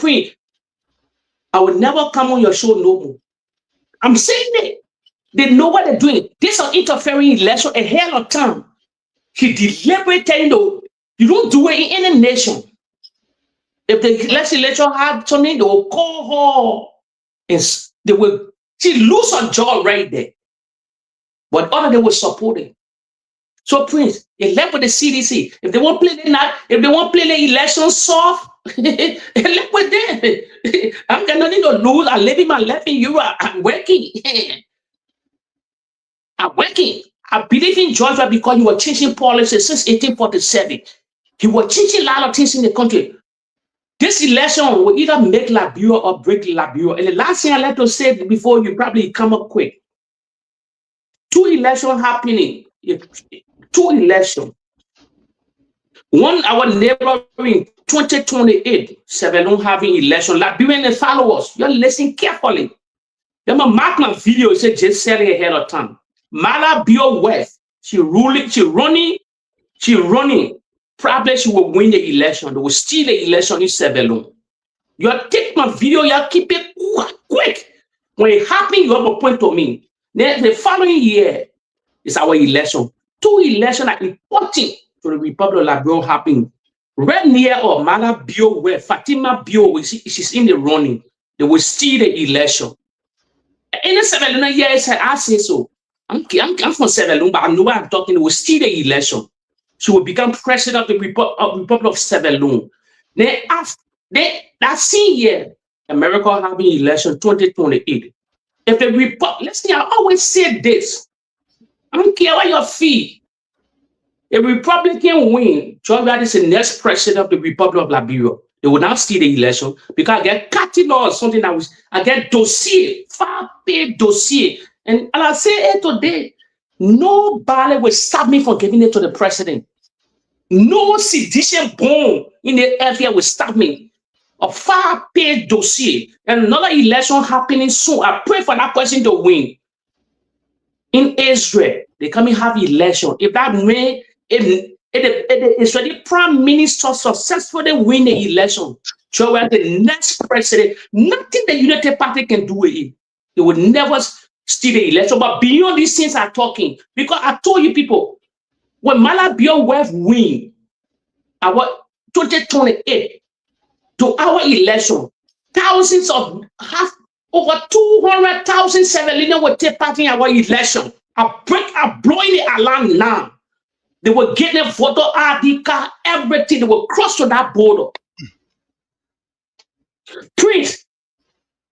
Speaker 12: I will never come on your show no more. I'm saying it. They know what they're doing. This is interfering election a hell of time. He deliberately telling you don't do it in any nation. If the legislature had something, they will call her and she lose her job right there. But other they will support it. So Prince, they left with the CDC. If they won't play the election soft, left with them. I'm got nothing to lose. I'm living my life in Europe. I'm working. I'm working. I believe in Georgia because you were changing policies since 1847. He was changing a lot of things in the country. This election will either make Liberia or break Liberia. And the last thing I like to say before you probably come up quick. 2 elections happening. 2 elections. One our neighboring 2028, Sevelun having election, Liberian and followers, you're listening carefully. You mark my video, say just selling ahead of time. Mala Bio West, she running. Probably she will win the election. They will steal the election in Sevelun. You take my video, you keep it quick. When it happens, you have a point to me. Then the following year is our election. 2 elections are important to the Republic of Liberia happening. Right near or Mala Bio West, Fatima Bio, she's in the running. They will steal the election. In the 7 years, I say so. I'm from Sevelun, but I know what I'm talking. They will steal the election. She will become president of the Republic of Sevelun. Then after that same year, America having election 2028. If the Republic, listen, I always say this. I don't care what your fee. If Republican win, George Weah is the next president of the Republic of Liberia. They will now steal the election because I get cutting law or something that was I get dossier, far-paid dossier. And I say it today, nobody will stop me from giving it to the president. No sedition bomb in the area will stop me. A far-paid dossier. And another election happening soon. I pray for that person to win. In Israel, they come and have election. If that may, if the Israeli prime minister successfully win the election, so the next president, nothing the United Party can do with it. They will never steal the election. But beyond these things I'm talking, because I told you people, when Mala Bio West win our 2028 to our election, thousands of over 200,000 Sevelians will take part in our election. I'm blowing the alarm now. They will get their photo ID card, everything. They will cross to that border. Prince,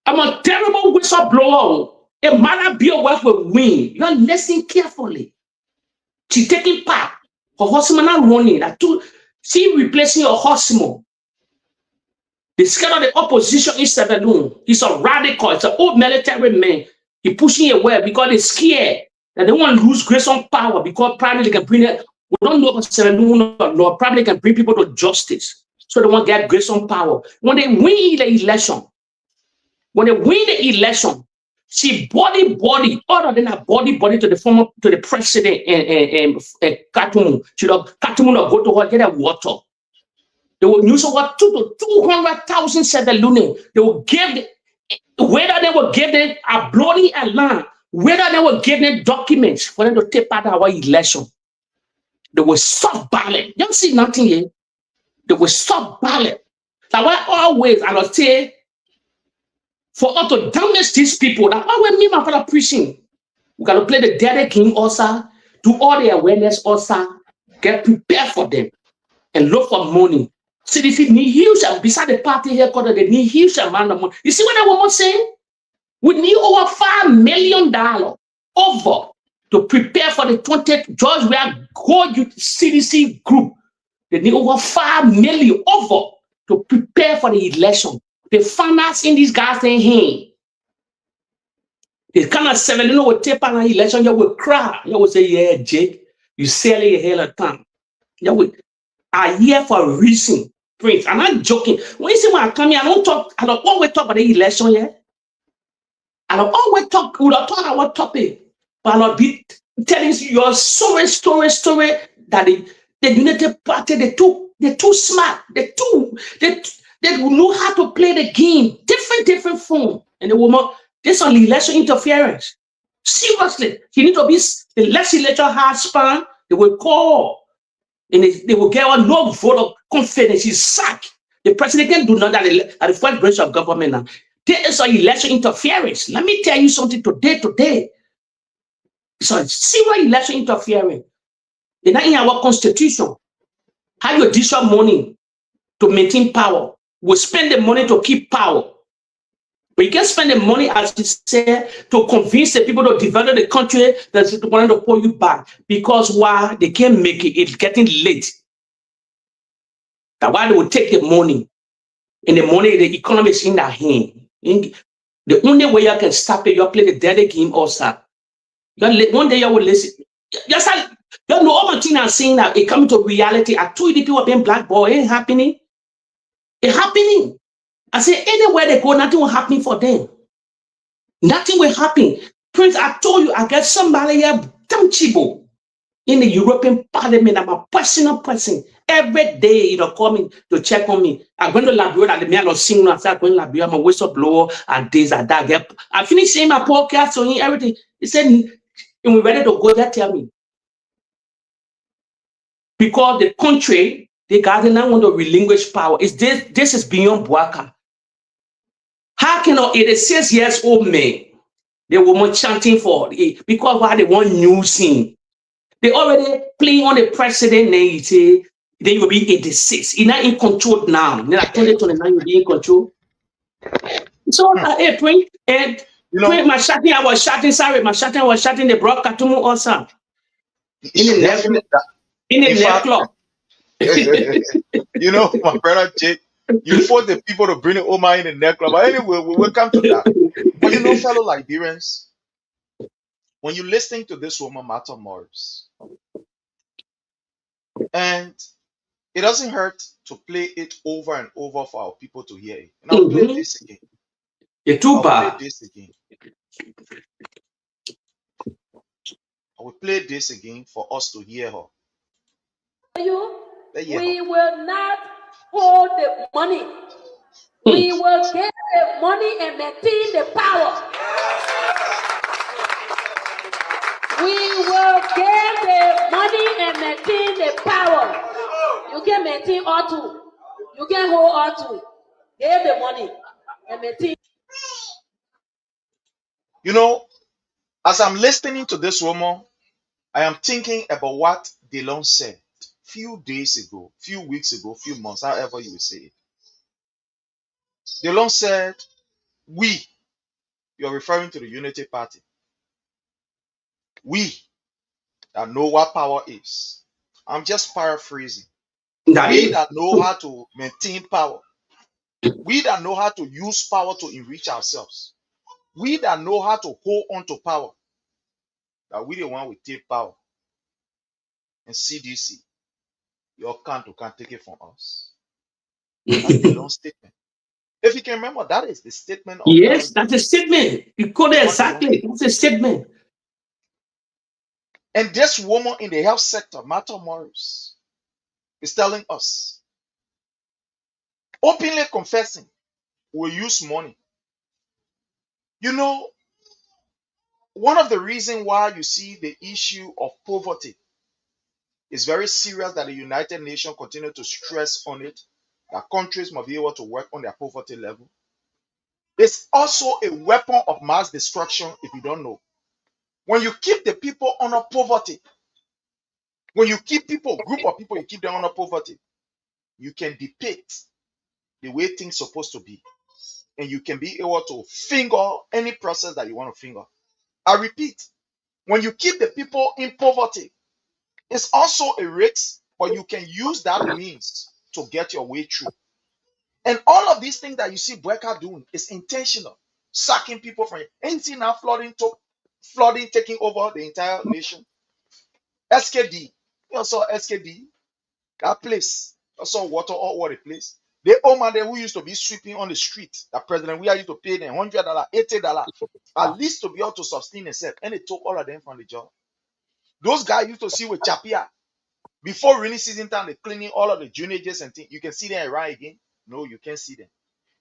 Speaker 12: I'm a terrible whistleblower. If Mala Bio West will win, you're listening carefully. She's taking part. Her husband not running. She replacing her husband. The scared of the opposition in Sevelun. He's a radical. It's an old military man. He pushing away because they're scared that they want to lose grace on power because probably they can bring it. We don't know about Sevelun or probably can bring people to justice. So they want to get grace on power. When they win the election, she body, other than a body to the president and Katumu. Katumu will go to her, get a water. They will use over 200,000 Sevelunians. They will give, whether they will give them a bloody alarm, whether they will give them documents for them to take part in our election. They will stop ballot. You don't see nothing here. They will stop ballot. That's why always I will say, for us to damage these people, that's why me and my father preaching. We got to play the Daddy King also, do all the awareness also, get prepared for them, and look for money. See, if you need huge, beside the party here, they need huge amount of money. You see what I was saying? We need over $5 million over to prepare for the 20th George Weah Gold Youth CDC group. They need over $5 million over to prepare for the election. The farmers in these guys' hands. They kind of Sevelino will take part in the election, you will cry. You will say, yeah, Jake, you sell it a hell of time. You will are here for a reason. Prince, I'm not joking. When you see when I come here, I don't always talk about the election here. I don't always talk, we don't talk about topic. But I'll be telling you your story that the United Party, they're too smart. They know how to play the game, different form. And the woman, this on election interference. Seriously, you need to be the legislature has span, they will call. And they will get a no vote of confidence. He's sacked. The president can do nothing at the first branch of government now. There is an election interference. Let me tell you something today. It's a serious election interference. It's not in our constitution. How you distribute money to maintain power? We spend the money to keep power. But you can spend the money, as you said, to convince the people to develop the country that's wanting to pull you back. Because why? They can't make it. It's getting late. That's why they will take the money. And the money, the economy is in their hand. The only way you can stop it, you play the Daddy game also. One day you will listen. Yes, You know, all my thing I'm saying that it coming to reality. I told you the people being blackballed, it ain't happening. It's happening. I say anywhere they go, nothing will happen for them. Nothing will happen. Prince, I told you, I got somebody here, damn chibo, in the European Parliament. I'm a personal person. Every day, call me to check on me. I'm going to Liberia, the man of singing, I start going to Liberia, I'm a whistleblower, and this and that. I finished saying my podcast, so everything. He said, and we ready to go there, tell me. Because the country, the garden now want to relinquish power. This is beyond Bouaka. How can an 86 years old man, the woman chanting for it, because why they want new scene? They already playing on the president, then you'll be 86. You're not in control now. Then at 2029, you'll be in control. So, Prince, and Prince, my shouting, I was shouting, the broad Katumu also. In the nightclub.
Speaker 10: You know, my brother Jake, you force the people to bring the Oma in the nightclub. But anyway, we'll come to that. But you know, fellow Liberians, when you're listening to this woman, Martha Morris, and it doesn't hurt to play it over and over for our people to hear it. And I'll play this again. I will play this again for us to hear her.
Speaker 15: We will not hold the money. We will get the money and maintain the power. We will get the money and maintain the power. You can maintain all two. You can hold all two. Give the money and maintain.
Speaker 10: You know, as I'm listening to this woman, I am thinking about what Delon said few days ago, few weeks ago, few months, however you will say it. Delon said, you're referring to the Unity Party. We that know what power is. I'm just paraphrasing. We that know how to maintain power. We that know how to use power to enrich ourselves. We that know how to hold on to power. That we the one will take power. And CDC, your country can't take it from us. That's the long statement. If you can remember, that is the statement.
Speaker 12: Yes, that's a statement. You call it exactly. That's a statement.
Speaker 10: And this woman in the health sector, Martha Morris, is telling us, openly confessing, we'll use money. You know, one of the reasons why you see the issue of poverty is very serious, that the United Nations continue to stress on it, that countries must be able to work on their poverty level. It's also a weapon of mass destruction, if you don't know. When you keep the people under poverty, when you keep people, group of people, you keep them under poverty, you can depict the way things are supposed to be. And you can be able to finger any process that you want to finger. I repeat, when you keep the people in poverty, it's also a risk, but you can use that means to get your way through. And all of these things that you see Bouaka doing is intentional. Sacking people from it. Ain't seen now flooding taking over the entire nation. SKD. You saw SKD. That place. You saw water all over the place. The old man there who used to be sweeping on the street, that President we used to pay them $100, $80, at least to be able to sustain himself. And they took all of them from the job. Those guys used to see with Chapia. Before rainy season time, they're cleaning all of the drainages and things. You can see them around again. No, you can't see them.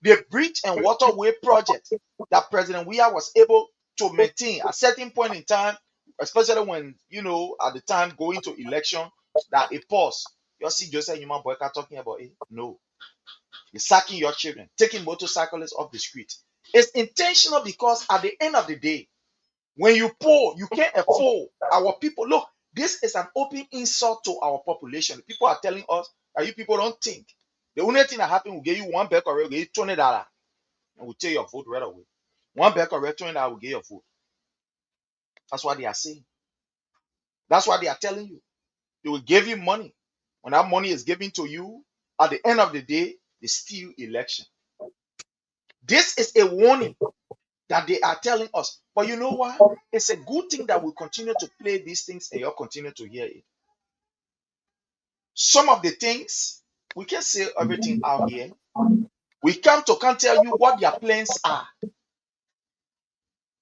Speaker 10: The bridge and waterway project that President Weah was able to maintain at a certain point in time, especially when, at the time going to election, that it paused. You see Joseph Human Bouaka talking about it? No. You're sacking your children, taking motorcyclists off the street. It's intentional because at the end of the day, when you poor, you can't afford our people. Look, this is an open insult to our population. People are telling us that you people don't think. The only thing that happened will give you one back or will give you $20 and we'll take your vote right away. One back or $20 will give your vote. That's what they are saying. That's what they are telling you. They will give you money. When that money is given to you, at the end of the day, they steal election. This is a warning that they are telling us. But you know what? It's a good thing that we continue to play these things and you'll continue to hear it. some of the things, we can say everything out here. We can't tell you what their plans are,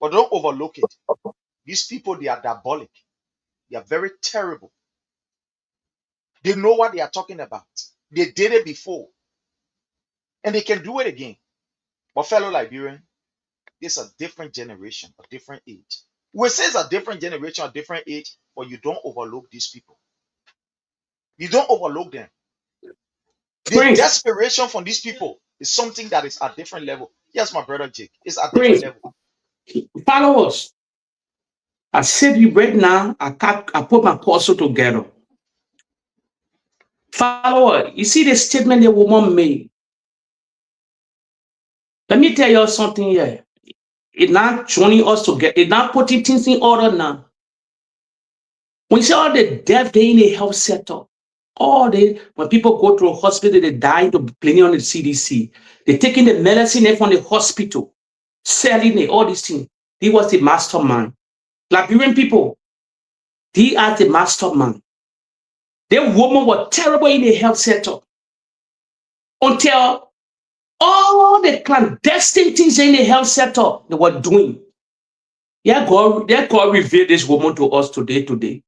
Speaker 10: but don't overlook it. These people, they are diabolic. They are very terrible. They know what they are talking about. They did it before, and they can do it again. But fellow Liberian, this is a different generation, a different age. We say it's a different generation, a different age, but you don't overlook these people. You don't overlook them. The desperation from these people is something that is at different level. Yes, my brother Jake, it's at different level.
Speaker 12: Followers, I said you right now, I put my puzzle together. Follower, you see the statement the woman made. Let me tell you something here. It's not joining us together. It's not putting things in order now. When you see all the death day in the health sector, when people go to a hospital, they die to plenty on the CDC. They're taking the medicine from the hospital, selling it, all these things. He was the mastermind. Liberian people, he are the mastermind. The woman was terrible in the health sector until all the clandestine things in the health sector they were doing. Yeah, God revealed this woman to us today.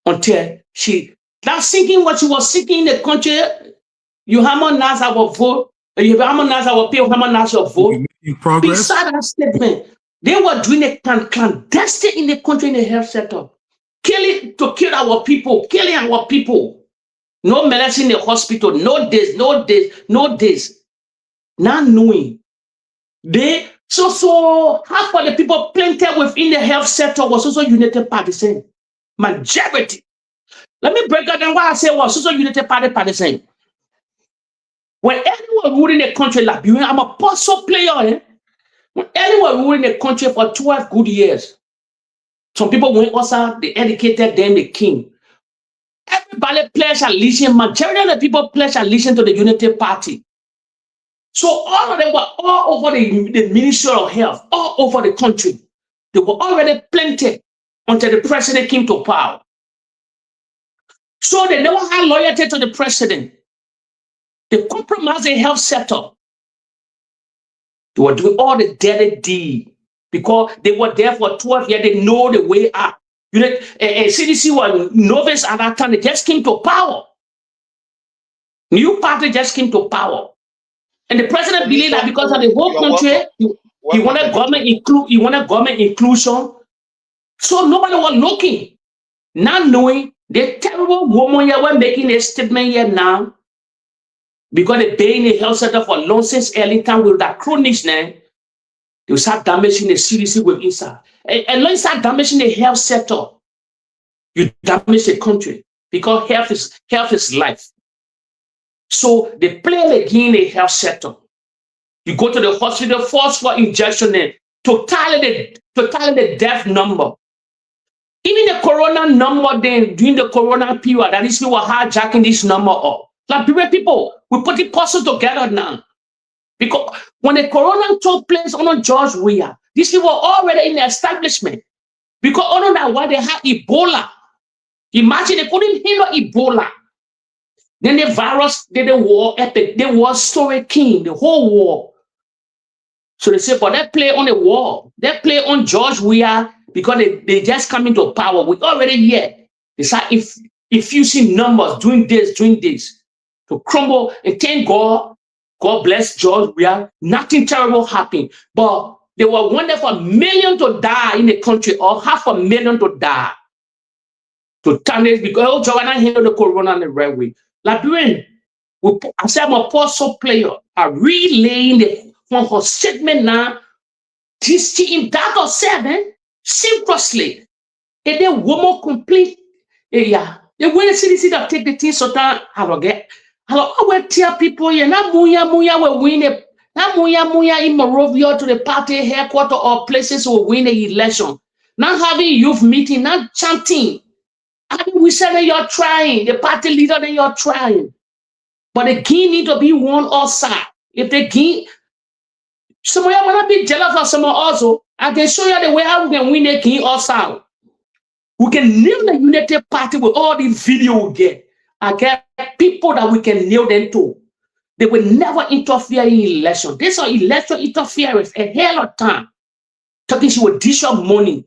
Speaker 12: Until she not seeking what she was seeking in the country. You harmonize our vote, you harmonize our pay, harmonize your vote. Beside that statement, they were doing a clandestine in the country in the health sector. Killing to kill our people, killing our people. No medicine in the hospital, no this. Not knowing. So half of the people planted within the health sector was also United Partisan. Majority. Let me break down why I say was also United Partisan. When anyone ruling the country like Liberia, I'm a puzzle player. When anyone ruling the country for 12 good years, some people went outside, they educated them, the king. Everybody pledged allegiance. Majority of the people pledged allegiance to the Unity Party. So all of them were all over the Ministry of Health, all over the country. They were already planted until the president came to power. So they never had loyalty to the president. They compromised the health sector. They were doing all the dirty deeds because they were there for 12 years. They know the way out. CDC was novice at that time. They just came to power. New party just came to power. And the president believed that because of the whole country, he wanted government inclusion. So nobody was looking. Not knowing the terrible woman here were making a statement here now. Because they pay in the health sector for long since early time with that chronic name, they will start damaging the CDC with inside. And when you start damaging the health sector, you damage the country because health is life. So they play again the health sector. You go to the hospital first for injection to tally the death number. Even the corona number then during the corona period, that is people were hijacking this number up. Like people, we put the puzzle together now. Because when the corona took place on George Weah, these people were already in the establishment. Because on that why they had Ebola. Imagine they couldn't handle Ebola. Then the virus did the war epic. They war story king, the whole war. So they say, but they play on the war. They play on George Weah because they just come into power. We already here. They start infusing numbers, doing this, to crumble. And thank God, God bless George Weah. Nothing terrible happened. But they were wanting for 1 million to die in the country or 500,000 to die. To turn it because Joanna handled the corona in the right way. Liberian, I said I'm a puzzle player. I relaying the from her segment now. This in that or 7 seriously. And then woman complete. Yeah. The way the CDC that take the things so that I don't get. I will tell people here. Now muya will win it. Now muya in Morovia to the party headquarters or places will win the election. Not having youth meeting, not chanting. I mean, we said that you're trying. The party leader that you're trying. But the king need to be one outside. If the king, some of you want to be jealous of someone also. I can show you the way how we can win the king outside. We can name the United Party with all the video we get. I get people that we can nail them to. They will never interfere in election. This is election interference a hell of time. Talking she will dish up money.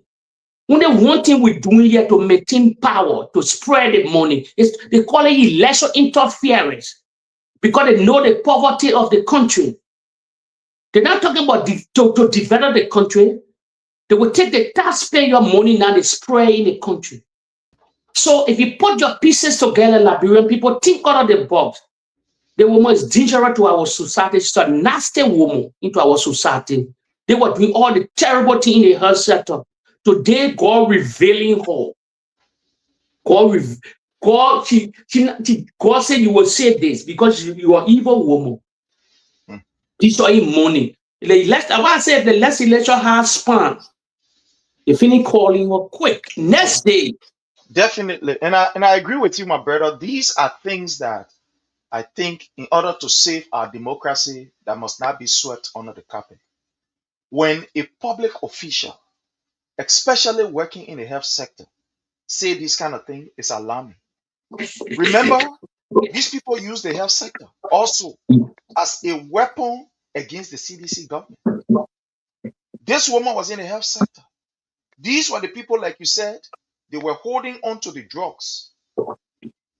Speaker 12: Only one thing we're doing here to maintain power, to spread the money, is they call it election interference because they know the poverty of the country. They're not talking about to develop the country. They will take the taxpayer money now they spray in the country. So if you put your pieces together, Liberian people, think out of the box. The woman is dangerous to our society. She's a nasty woman into our society. They were doing all the terrible things in the health sector. Today, God revealing her. God said you will say this because you are evil woman. Destroying money. I said the last election has span. They finish calling her quick. Next day.
Speaker 10: Definitely. And I agree with you, my brother. These are things that I think in order to save our democracy, that must not be swept under the carpet. When a public official, especially working in the health sector, say this kind of thing, is alarming. Remember, these people use the health sector also as a weapon against the CDC government. This woman was in the health sector. These were the people, like you said, they were holding on to the drugs.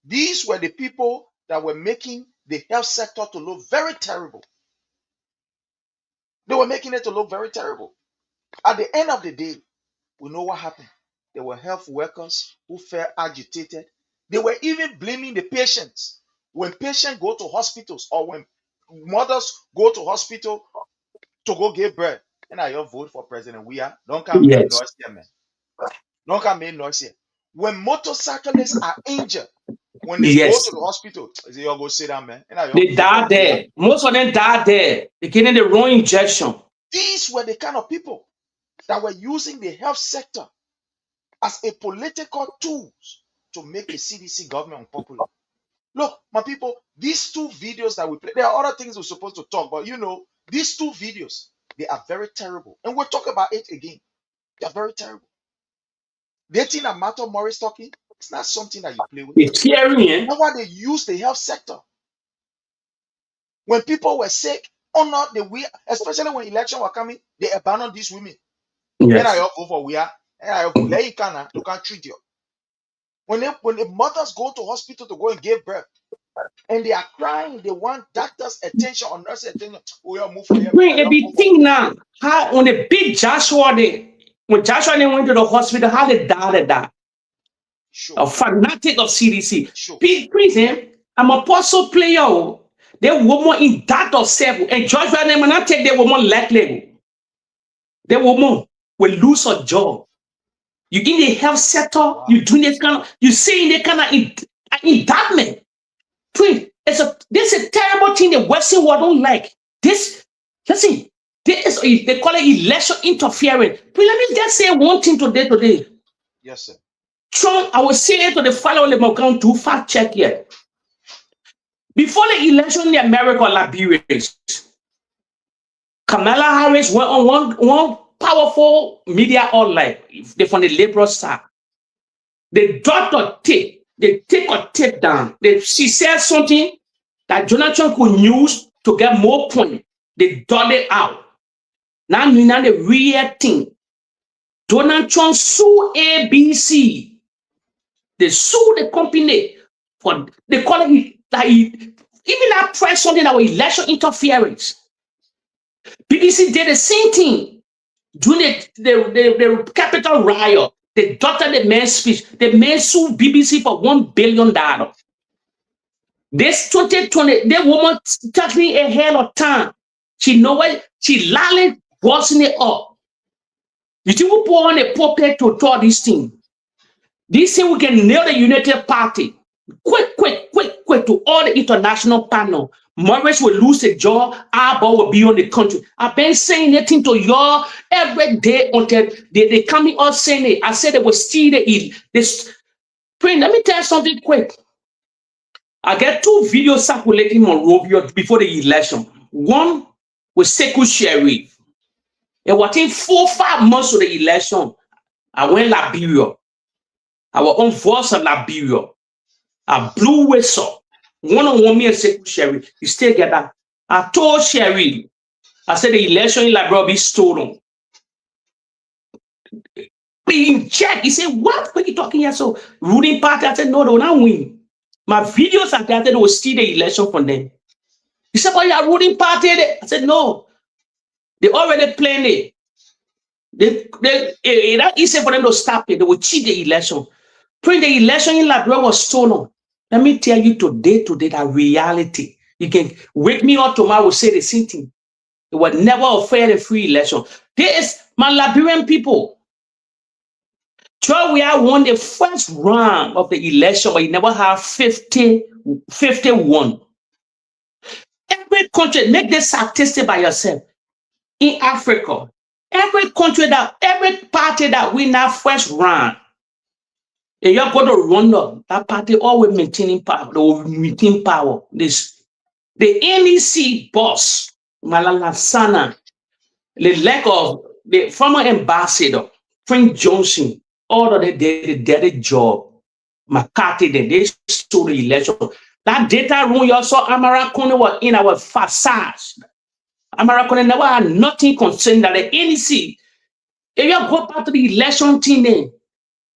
Speaker 10: These were the people that were making the health sector to look very terrible. They were making it to look very terrible. At the end of the day, we know what happened. There were health workers who felt agitated. They were even blaming the patients. When patients go to hospitals or when mothers go to hospital to go give birth, and I vote for President Weah, don't come make noise here, man. Don't come make noise here. When motorcyclists are injured, when they go to the hospital, they all go sit down, man.
Speaker 12: They die there. Most of them die there. They're getting the wrong injection.
Speaker 10: These were the kind of people that were using the health sector as a political tool to make the CDC government unpopular. Look, my people, these two videos that we play, there are other things we're supposed to talk about. You know, these two videos, they are very terrible. And we'll talk about it again. They are very terrible. Dating Amato Morris talking, it's not something that you play with.
Speaker 12: It's scary, eh?
Speaker 10: That's why they use the health sector. When people were sick, honor the way, especially when election were coming, they abandoned these women.
Speaker 12: Yes.
Speaker 10: And I go for Weah, and I go you can't treat you. When the mothers go to hospital to go and give birth, and they are crying, they want doctors' attention or nurses' attention. We are moving here.
Speaker 12: If you think now, how when the big Joshua when Joshua went to the hospital, how they died. Sure. A fanatic of CDC. Sure. Please, I'm a puzzle player. They woman in that of several. And Joshua will not take the woman lightly. The woman will lose her job. You in the health sector, wow. You doing this kind of, you saying that kind of indictment. Please, this is a terrible thing the Western world don't like. This, listen, they call it election interference. But let me just say one thing today.
Speaker 10: Yes, sir.
Speaker 12: Trump, I will say it to the following account to fact check here. Before the election in America, Liberia, Kamala Harris went on one powerful media outlet. They from the liberal side. They dropped a tape. They take a tape down. She said something that Jonathan could use to get more points. They dot it out. Now the real thing. Donald Trump sued ABC. They sued the company for they call it like even that press something that was election interference. BBC did the same thing during the Capitol riot. They doctored the man's speech. The man sued BBC for $1 billion. This 2020, the woman taking a hell of time. She know what she lying, bossing it up. You think we put on a puppet to talk this thing? This thing we can nail the United Party. Quick to all the international panel. Morris will lose a job. Abba will be on the country. I've been saying anything to y'all every day until they coming out saying it. I said they will steal this. Let me tell you something quick. I get 2 videos circulating on Monrovia before the election. One with Sekou Sheriff. And within 4 or 5 months of the election, I went Liberia. Our own voice of Liberia. A blue whistle. One me and say Sherry, you still get that. I told Sherry, I said the election in Liberia be stolen. Being checked. He said, what are you talking here? So ruling party, I said, no, they will not win. My videos are there, they will steal the election from them. He said, but you're ruling party. I said, no. They already planned it. It's not easy for them to stop it. They will cheat the election. When the election in Liberia was stolen, let me tell you today, that reality. You can wake me up tomorrow, say the same thing. It was never a fair and free election. There is my Liberian people. We have won the first round of the election, but you never have 51. Every country, make this statistic by yourself. In Africa, every party that win that first round, if you're going to run up, that party always maintaining power. They will maintain power. The NEC boss, Malala Sana, the lack of the former ambassador, Frank Johnson, all of them did a job. McCarthy, they stole the election. That data room, you saw Amara Kone was in our facade. Amara Kone never had nothing concerned that the NEC. If you go back to the election team,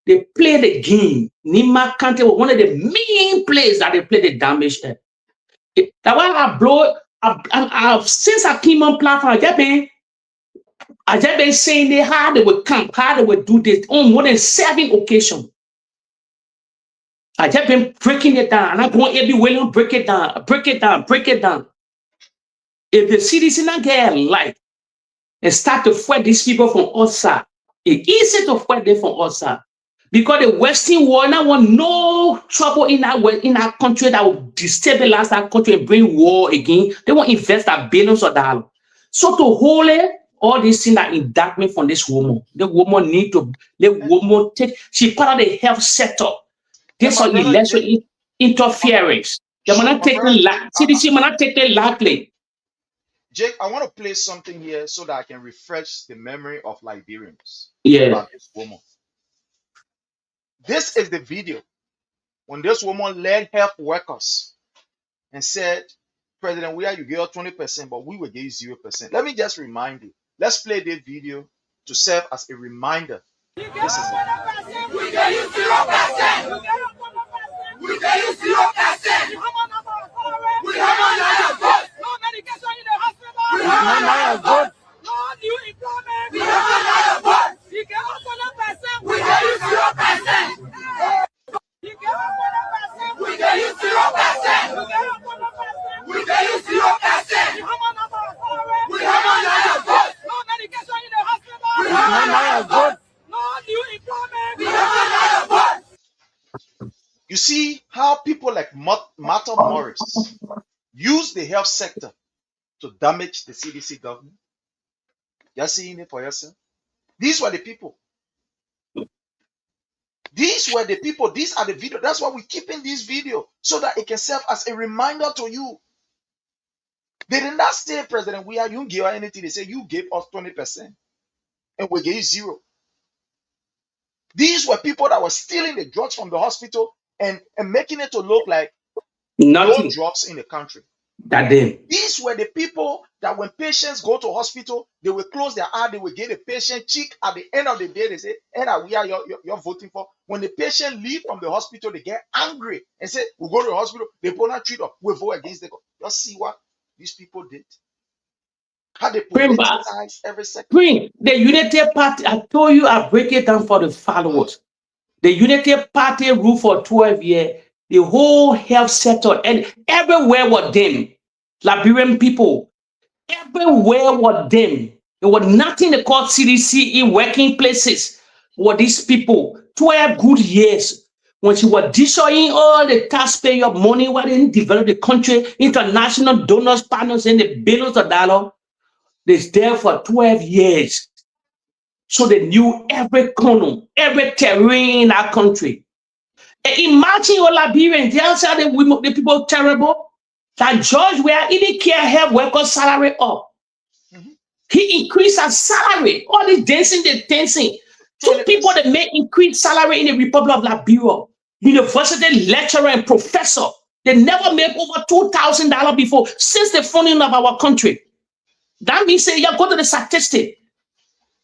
Speaker 12: they play the game. Nima Kante was one of the main players that they play the damage there. That's why I blow. Since I came on platform, I just been saying how they would come, how they would do this on more than 7 occasions. I just been breaking it down, and I'm going everywhere and break it down. If the CDC not get light and start to fight these people from outside, it's easy to fight them from outside. Because the Western world now want no trouble in our country that will destabilize that country and bring war again. They want to invest billions of dollars. So to hold it, all these things are indictment from this woman. The woman need to, she part of the health sector. This is election interference. They will not take it, CDC will not take it lightly.
Speaker 10: Jake, I want to play something here so that I can refresh the memory of Liberians
Speaker 12: about
Speaker 10: this woman. This is the video when this woman led health workers and said, President Weah, you give us 20%, but we will give you 0%. Let me just remind you. Let's play this video to serve as a reminder. This is it.
Speaker 13: We give you 0%. We give you 0%. We have another vote. No medication in the hospital. We have another vote. No new employment. We have another vote. You give us 100%. We give you 0%. You give us 100%. We give you 0%. We give you 0%. We have another vote. No medication in the hospital. We have another vote. No new employment. We have another vote.
Speaker 10: You see how people like Martha Morris use the health sector to damage the CDC government? You're seeing it for yourself. These were the people. These were the people. These are the videos. That's why we're keeping this video so that it can serve as a reminder to you. They did not say, President, you don't give us anything. They say, you gave us 20% and we gave you 0. These were people that were stealing the drugs from the hospital and making it to look like
Speaker 12: nothing.
Speaker 10: No drugs in the country. These were the people that when patients go to hospital, they will close their eye, they will get a patient check. At the end of the day, they say, we are you're voting for. When the patient leave from the hospital, they get angry and say, we go to the hospital, they will not treat us, we vote against them. You see what these people did? How they politicize every sector.
Speaker 12: The Unity Party, I told you, I break it down for the followers. The Unity Party ruled for 12 years. The whole health sector and everywhere was them. Liberian people, everywhere was them. There was nothing they called CDC in working places. Were these people 12 good years when she was destroying all the taxpayer money, why they didn't develop the country, international donors, partners, and the billions of dollars. They're there for 12 years. So they knew every corner, every terrain in our country. And imagine all Liberians, they answer the people terrible. That George Weah, he didn't care help workers' salary up. He increased our salary. All this dancing, the dancing. 2 people that make increased salary in the Republic of Liberia. university lecturer and professor. They never made over $2,000 before since the founding of our country. That means say, you go to the statistic.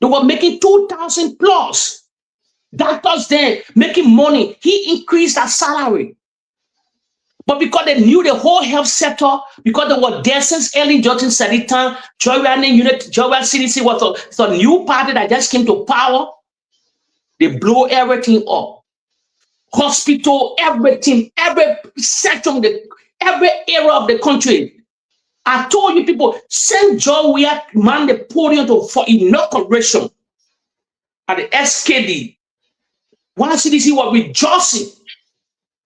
Speaker 12: They were making 2,000 plus. Doctors there making money. He increased their salary. But because they knew the whole health sector, because they were there since Ellen Johnson said it, Joy CDC was a new party that just came to power. They blow everything up. Hospital, everything, every section, every area of the country. I told you people, send Joe Weah man the podium for inauguration at the SKD. One CDC was rejoicing.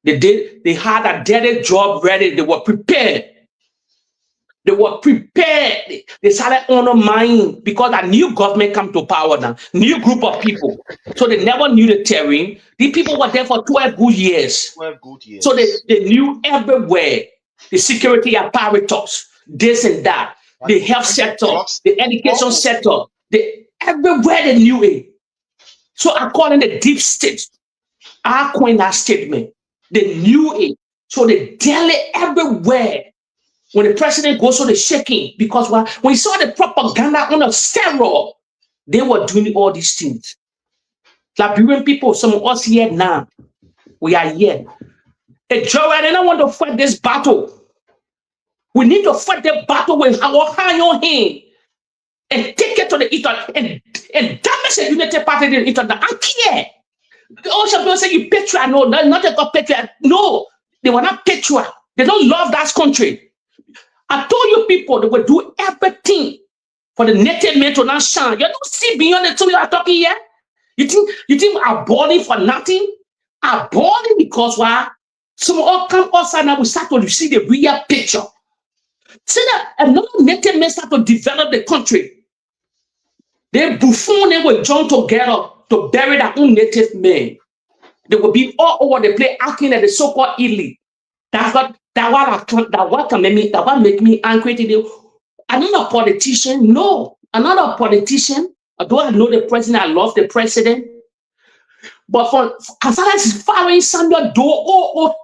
Speaker 12: They had a daily job ready. They were prepared. They were prepared. They started undermining because a new government come to power now. New group of people. So they never knew the terrain. The people were there for 12 good years.
Speaker 10: 12 good years.
Speaker 12: So they knew everywhere. The security apparatus, this and that. The health sector, the education sector. Everywhere they knew it. So according to the deep state, I coined that statement. They knew it. So they daily everywhere. When the president goes to the shaking, because when you saw the propaganda on a steroid, they were doing all these things. Liberian people, some of us here now, we are here. And Joe, I don't want to fight this battle. We need to fight the battle with our hand and take it to the internet and damage the Unity Party to the internet. I care. All some people say you patriot. No, not a patriot. No, they were not patriot. They don't love that country. I told you people they will do everything for the native men to not shine. You don't see beyond the two you are talking here. You think I'm balling for nothing? I'm balling because why? Some all come outside now we start to see the real picture. See that another native men start to develop the country. They buffoon they will join together to bury their own native men. They will be all over the place acting at the so-called elite. That make me angry today. I'm not a politician. No, I'm not a politician. Although I know the president, I love the president. But as far as following Samuel Doe,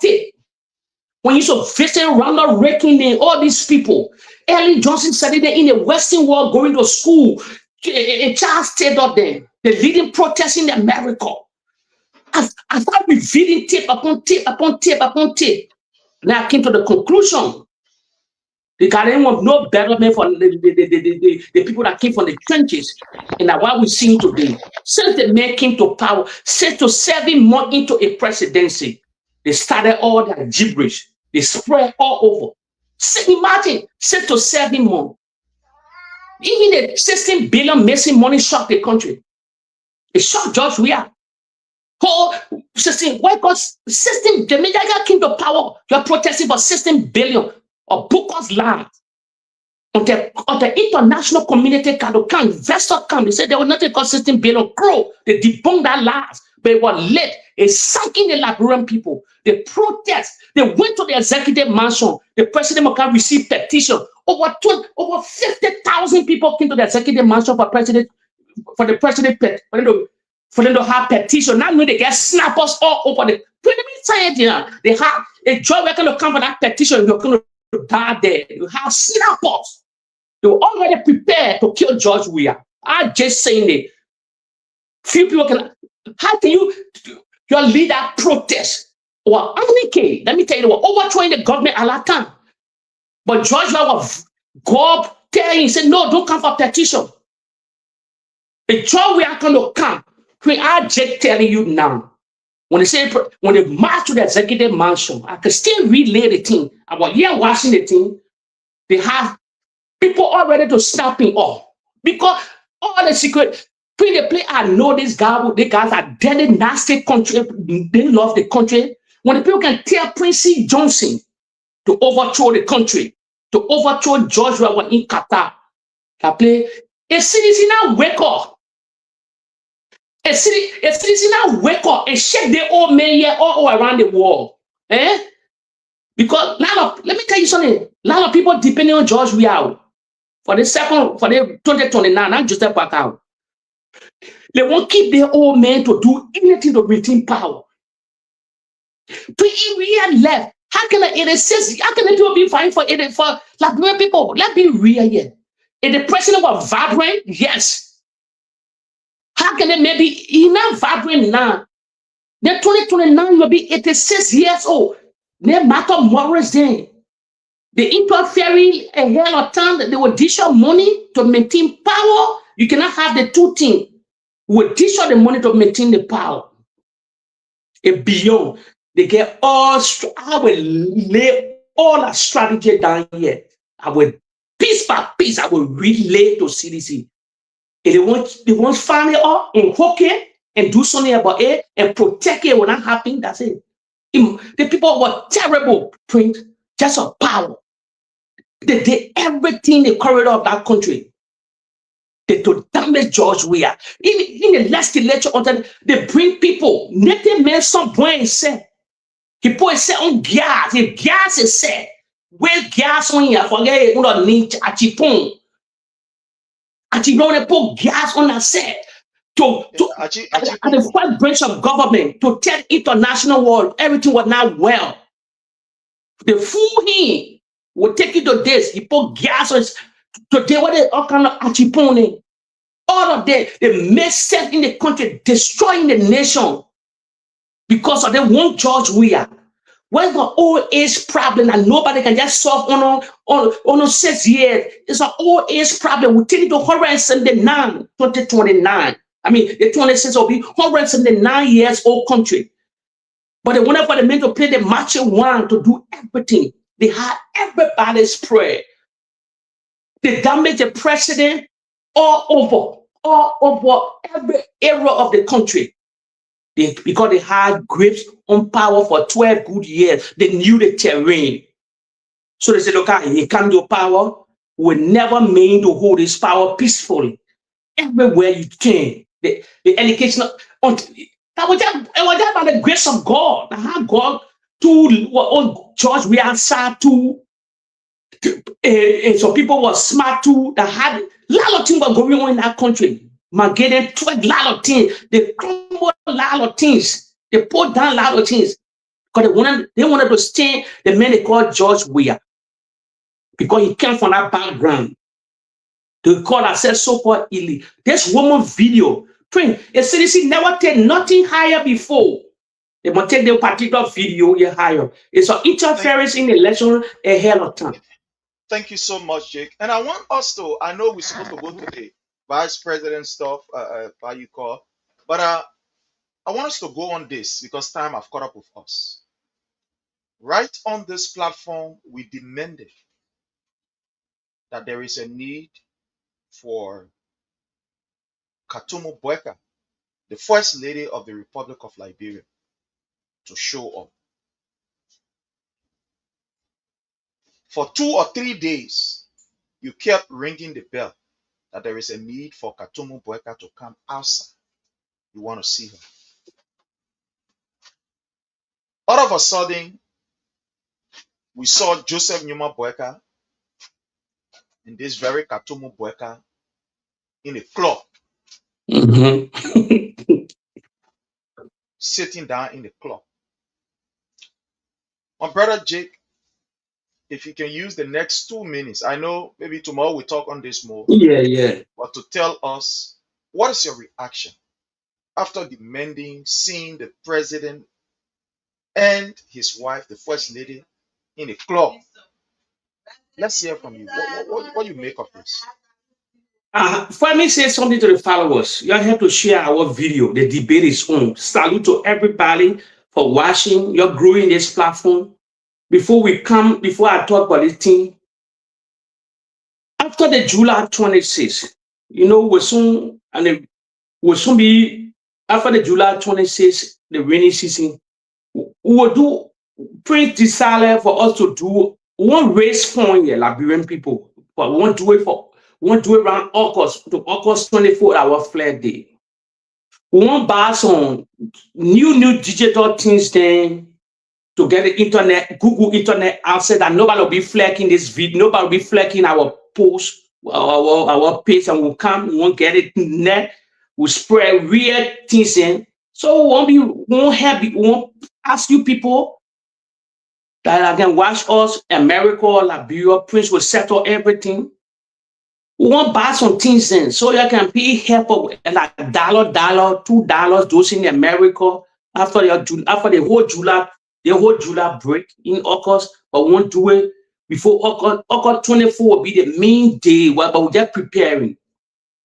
Speaker 12: when you saw visit Ronald Reagan and all these people, Ellen Johnson said it in the Western world going to school. A child stayed up there. The leading protest in America. I started revealing tape upon tape upon tape upon tape. Now I came to the conclusion. The Ghanaian want no betterment for the people that came from the trenches. And that's what we're seeing today. Since the men came to power, 6 to 7 months into a presidency, they started all that gibberish. They spread all over. So imagine 6 to 7 months. Even the 16 billion missing money shocked the country. It shocked George Weah. Why? Because 16, the media came to power. You're protesting for 16 billion of Bukos land. On the international community can investor come. They said they were not cost 16 billion crow. They debunked that lies. But it was late. It sank in the Liberian people. They protest. They went to the executive mansion. The president can receive petition. Over 50,000 people came to the executive mansion for the president for them to have petition. Now they get snappers all over the they have a job working to come for that petition. You're going to die there. You have snappers. They were already prepared to kill George Weah. I'm just saying it. Few people can. How can your leader protest? Well, let me tell you, they were overthrowing the government at that time. But George Weah was God telling him, said, no, don't come for petition. If George Weah going to come, I'm just telling you now. When they march to the executive mansion, I can still relay the thing. I was here watching the thing. They have people all ready to snap him off. Because all the secret, when they play, I know these guys are deadly nasty country. They love the country. When the people can tell Prince C. Johnson to overthrow the country, to overthrow George Weah in Qatar, I play, a citizen now wake up. A citizen now wake up and shake their old men here all around the world. Because let me tell you something. A lot of people depending on George Weah for the 2029, not just back out. They won't keep their old men to do anything to retain power. 3 years left. How can 86? How can people be fighting for 84? Liberian people, let's be real here. If the president was vibrant, yes. How can it maybe he not vibrant now? Then 2029 will be 86 years old. No matter Morris then. The interfering a hell of time that they will dish out money to maintain power. You cannot have the two things. We will dish out the money to maintain the power. And beyond, they get all. I will lay all our strategy down here. I will piece by piece. I will relay to CDC. And they want find it all and hook it and do something about it and protect it when that happens. That's it. The people were terrible. Print just a power. They did everything in the corridor of that country. They to damage George Weah. In the last election, they bring people. Native men some point say. He put it on gas. If gas is said, where gas on here, forget it, not need achipon. Achipon, they put gas on that set. To at the first branch of government to tell international world everything was not well. The fool him will take you to this. He put gas on today. What they all kind of achipone. All of them, they mess set in the country, destroying the nation because of they want George Weah. Where's the old age problem that nobody can just solve on 6 years? It's an old age problem. We take it to 179, 2029. I mean, the 26 will be 179 years old country. But they wanted for the men to play the marching one to do everything. They had everybody's prayer. They damaged the president all over every area of the country. Because they had grips on power for 12 good years. They knew the terrain. So they said, look, he can't do power. We never mean to hold his power peacefully. Everywhere you turn. The education that was just by the grace of God. How God to George Weah side to so people were smart too. That had a lot of things were going on in that country. Getting 12 lot of things. They crumbled a lot of things. They put down a lot of things because they wanted to stand the man they called George Weah because he came from that background. They call ourselves so-called elite. This woman video, a CDC never take nothing higher before. They must take the particular video here higher. It's an interference in the election a hell of time.
Speaker 10: Thank you so much, Jake. And I want us to, I know we're supposed to go to the vice president stuff, how you call, but I want us to go on this because time have caught up with us. Right on this platform, we demanded that there is a need for Katumu Bweka, the First Lady of the Republic of Liberia, to show up. For 2 or 3 days, you kept ringing the bell that there is a need for Katumu Bweka to come outside. You want to see her. All of a sudden, we saw Joseph Nyuma Bweka and this very Katumu Bweka in a club. Sitting down in the club. My brother Jake, if you can use the next 2 minutes, I know maybe tomorrow we'll talk on this more.
Speaker 12: Yeah.
Speaker 10: But to tell us, what is your reaction after demanding seeing the president and his wife, the First Lady, in a club? Let's hear from you. What do you make of this?
Speaker 12: For me, say something to the followers. You have to share our video. The debate is on. Salute to everybody for watching. You're growing this platform. Before I talk about this thing, after the July 26th, we'll soon be after the July 26th, the rainy season. We will do Prince desire for us to do one race fund here, Liberian people, but we won't do it around August 24th, our flag day. We want to buy some new digital things then to get the internet, Google internet outside that nobody will be flagging this video, nobody will be flagging our post, our page, and we won't get it net, we'll spread real things in. So we won't ask you people that can watch us, America, Liberia, Prince will settle everything. We want to buy some things then, so you can pay help of like $1, $2, those in America after the whole July break in August, but we won't do it before August 24 will be the main day, but we're just preparing.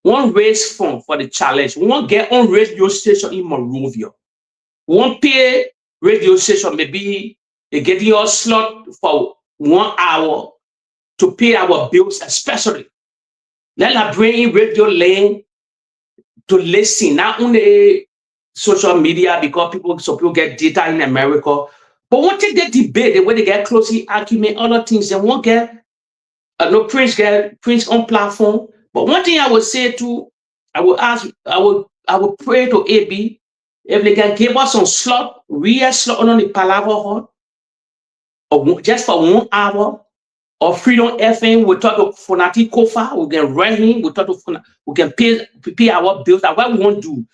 Speaker 12: We want to raise funds for the challenge. We want to get on radio station in Monrovia. We want to pay radio station, maybe they get your slot for 1 hour to pay our bills, especially. Let us bring radio lane to listen, not only social media, because people get data in America, but once they get debate, the way they get closely argument, other things, they won't get no Prince on platform. But one thing I would say too, I would pray to AB if they can give us some slot, real slot on the Palaver Hall, or just for 1 hour. Or Freedom FM, we talk to Fonati Kofa, we can rent him, we can pay our bills. That's what we want to do.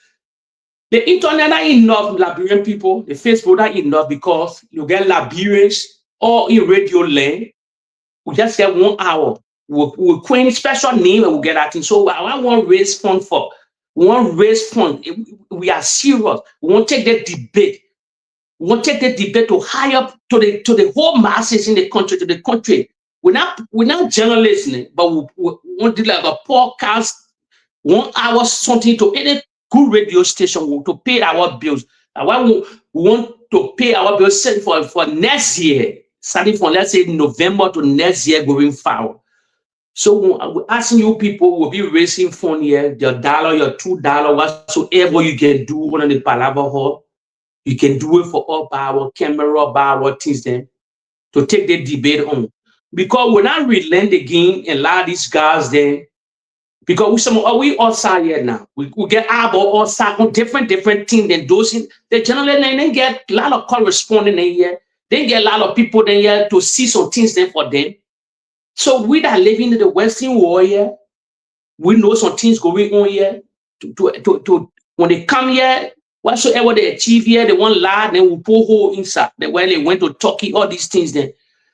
Speaker 12: The internet not enough Liberian people, the Facebook not enough because you get Liberians or in radio land. We just get 1 hour. We'll create a special name and we'll get that thing. So I want to raise fund for. We want to raise fund. We are serious. We want to take the debate. We want to take the debate to high up to the whole masses in the country, to the country. We're not journalists, but we want to do like a podcast, 1 hour something to any good radio station to pay our bills. We want to pay our bills for next year, starting from let's say November to next year going forward. So we're asking you people, we'll be raising fund here, your $1, your $2, whatsoever you can do on the Palaver Hall. You can do it for all by our camera, by our things then, to take the debate on. Because we're not relent again and a lot of these guys then, because we outside here now. We get about outside on different things than those in the generally they get a lot of corresponding in here. They get a lot of people in here to see some things then for them. So we that living in the Western world here, we know some things going on here. To when they come here, whatsoever they achieve here, they want lie, then we pull hole inside. Then when they went to Turkey, all these things then.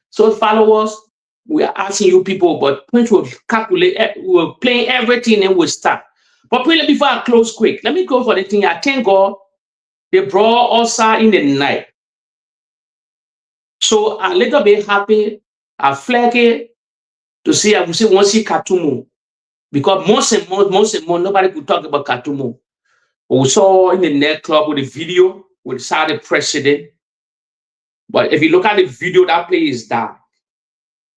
Speaker 12: So followers, we are asking you people, but Prince will calculate, we'll play everything and we'll start. But before I close quick, let me go for the thing. I thank God they brought us in the night. So I'm a little bit happy, I flag it to see, I will say, want to see Katumu. Because most and more, nobody could talk about Katumu. We saw in the nightclub with the video with the president. But if you look at the video, that place is dark.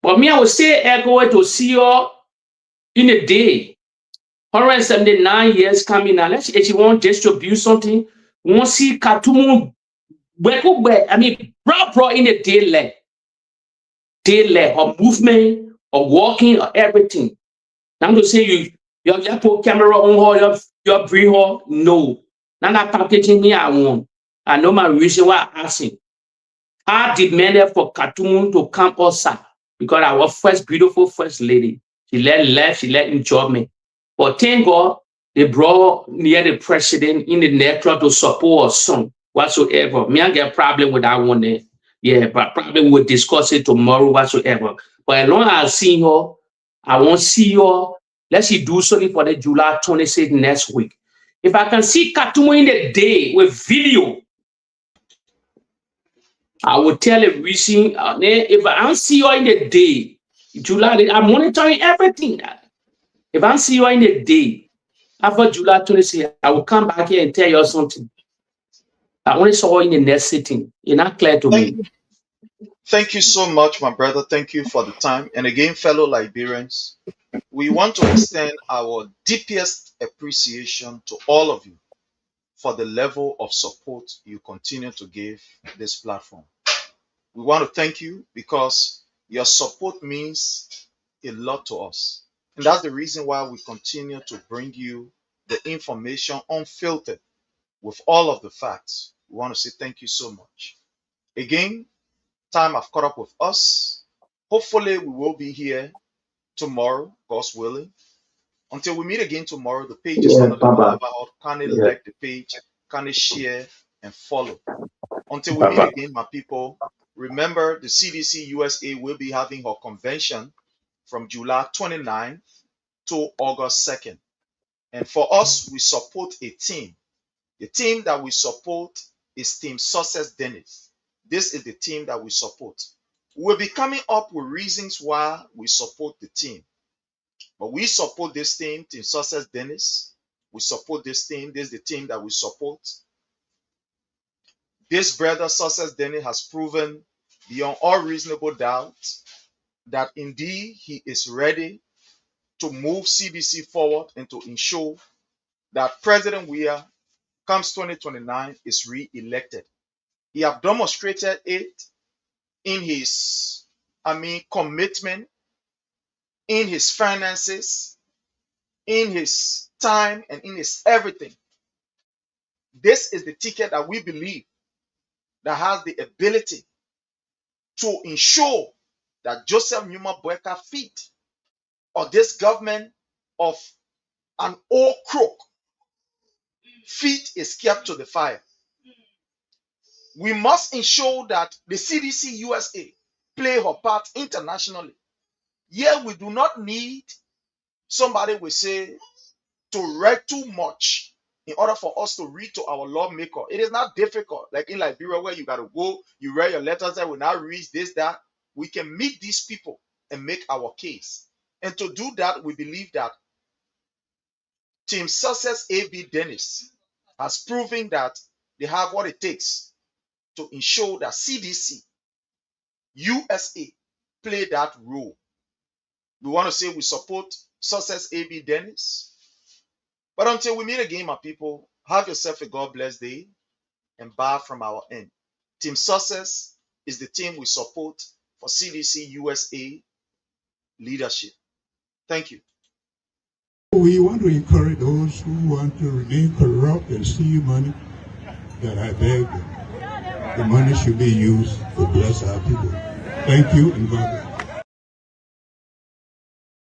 Speaker 12: But me, I would say, echo to see you in a day. 179 years coming now. Let's say if you want to distribute something, we want to see Katumu. I mean, bro in a day or movement or walking or everything. I'm going to say you have put camera on her, you bring her. No. Now that packaging me, I want. I know my reason why I'm asking. I demanded for Katumu to come outside because our beautiful first lady, she left, she enjoy me. But thank God, they brought near the president in the network to support her son, whatsoever. Me, I get a problem with that one there. Yeah, but probably we'll discuss it tomorrow, whatsoever. But as long as I see her, I won't see her. Let's see, do something for the July 26th next week. If I can see Katumu in the day with video, I will tell a reason. If I don't see you in the day, July, I'm monitoring everything. If I don't see you in the day, after July 26th, I will come back here and tell you something. I only saw you in the next sitting. You're not clear to me.
Speaker 10: Thank you so much, my brother. Thank you for the time. And again, fellow Liberians, we want to extend our deepest appreciation to all of you for the level of support you continue to give this platform. We want to thank you because your support means a lot to us. And that's the reason why we continue to bring you the information unfiltered with all of the facts. We want to say thank you so much. Again, time have caught up with us. Hopefully, we will be here tomorrow, God's willing. Until we meet again tomorrow, the page is under the Palaver Hall. Kindly like the page, kindly share and follow. Until we meet again, my people, remember the CDC USA will be having her convention from July 29th to August 2nd. And for us, we support a team. The team that we support is Team Success Dennis. This is the team that we support. We'll be coming up with reasons why we support the team. But we support this team, Team Success Dennis. We support this team. This is the team that we support. This brother, Success Dennis, has proven beyond all reasonable doubt that indeed he is ready to move CDC forward and to ensure that President Weah comes 2029 is re-elected. He have demonstrated it in his, commitment, in his finances, in his time, and in his everything. This is the ticket that we believe that has the ability to ensure that Joseph Numa Boyka feet of this government of an old crook feet is kept to the fire. We must ensure that the CDC USA play her part internationally. Here we do not need somebody will say to read too much in order for us to read to our lawmaker. It is not difficult. Like in Liberia, where you got to go, you read your letters that will not read this, that. We can meet these people and make our case. And to do that, we believe that Team Success AB Dennis has proven that they have what it takes to ensure that CDC USA play that role. We want to say we support Success AB Dennis. But until we meet again, my people, have yourself a God bless day and bye from our end. Team Success is the team we support for CDC USA leadership. Thank you.
Speaker 16: We want to encourage those who want to remain corrupt and steal money, that I beg them. The money should be used to bless our people. Thank you and God bless.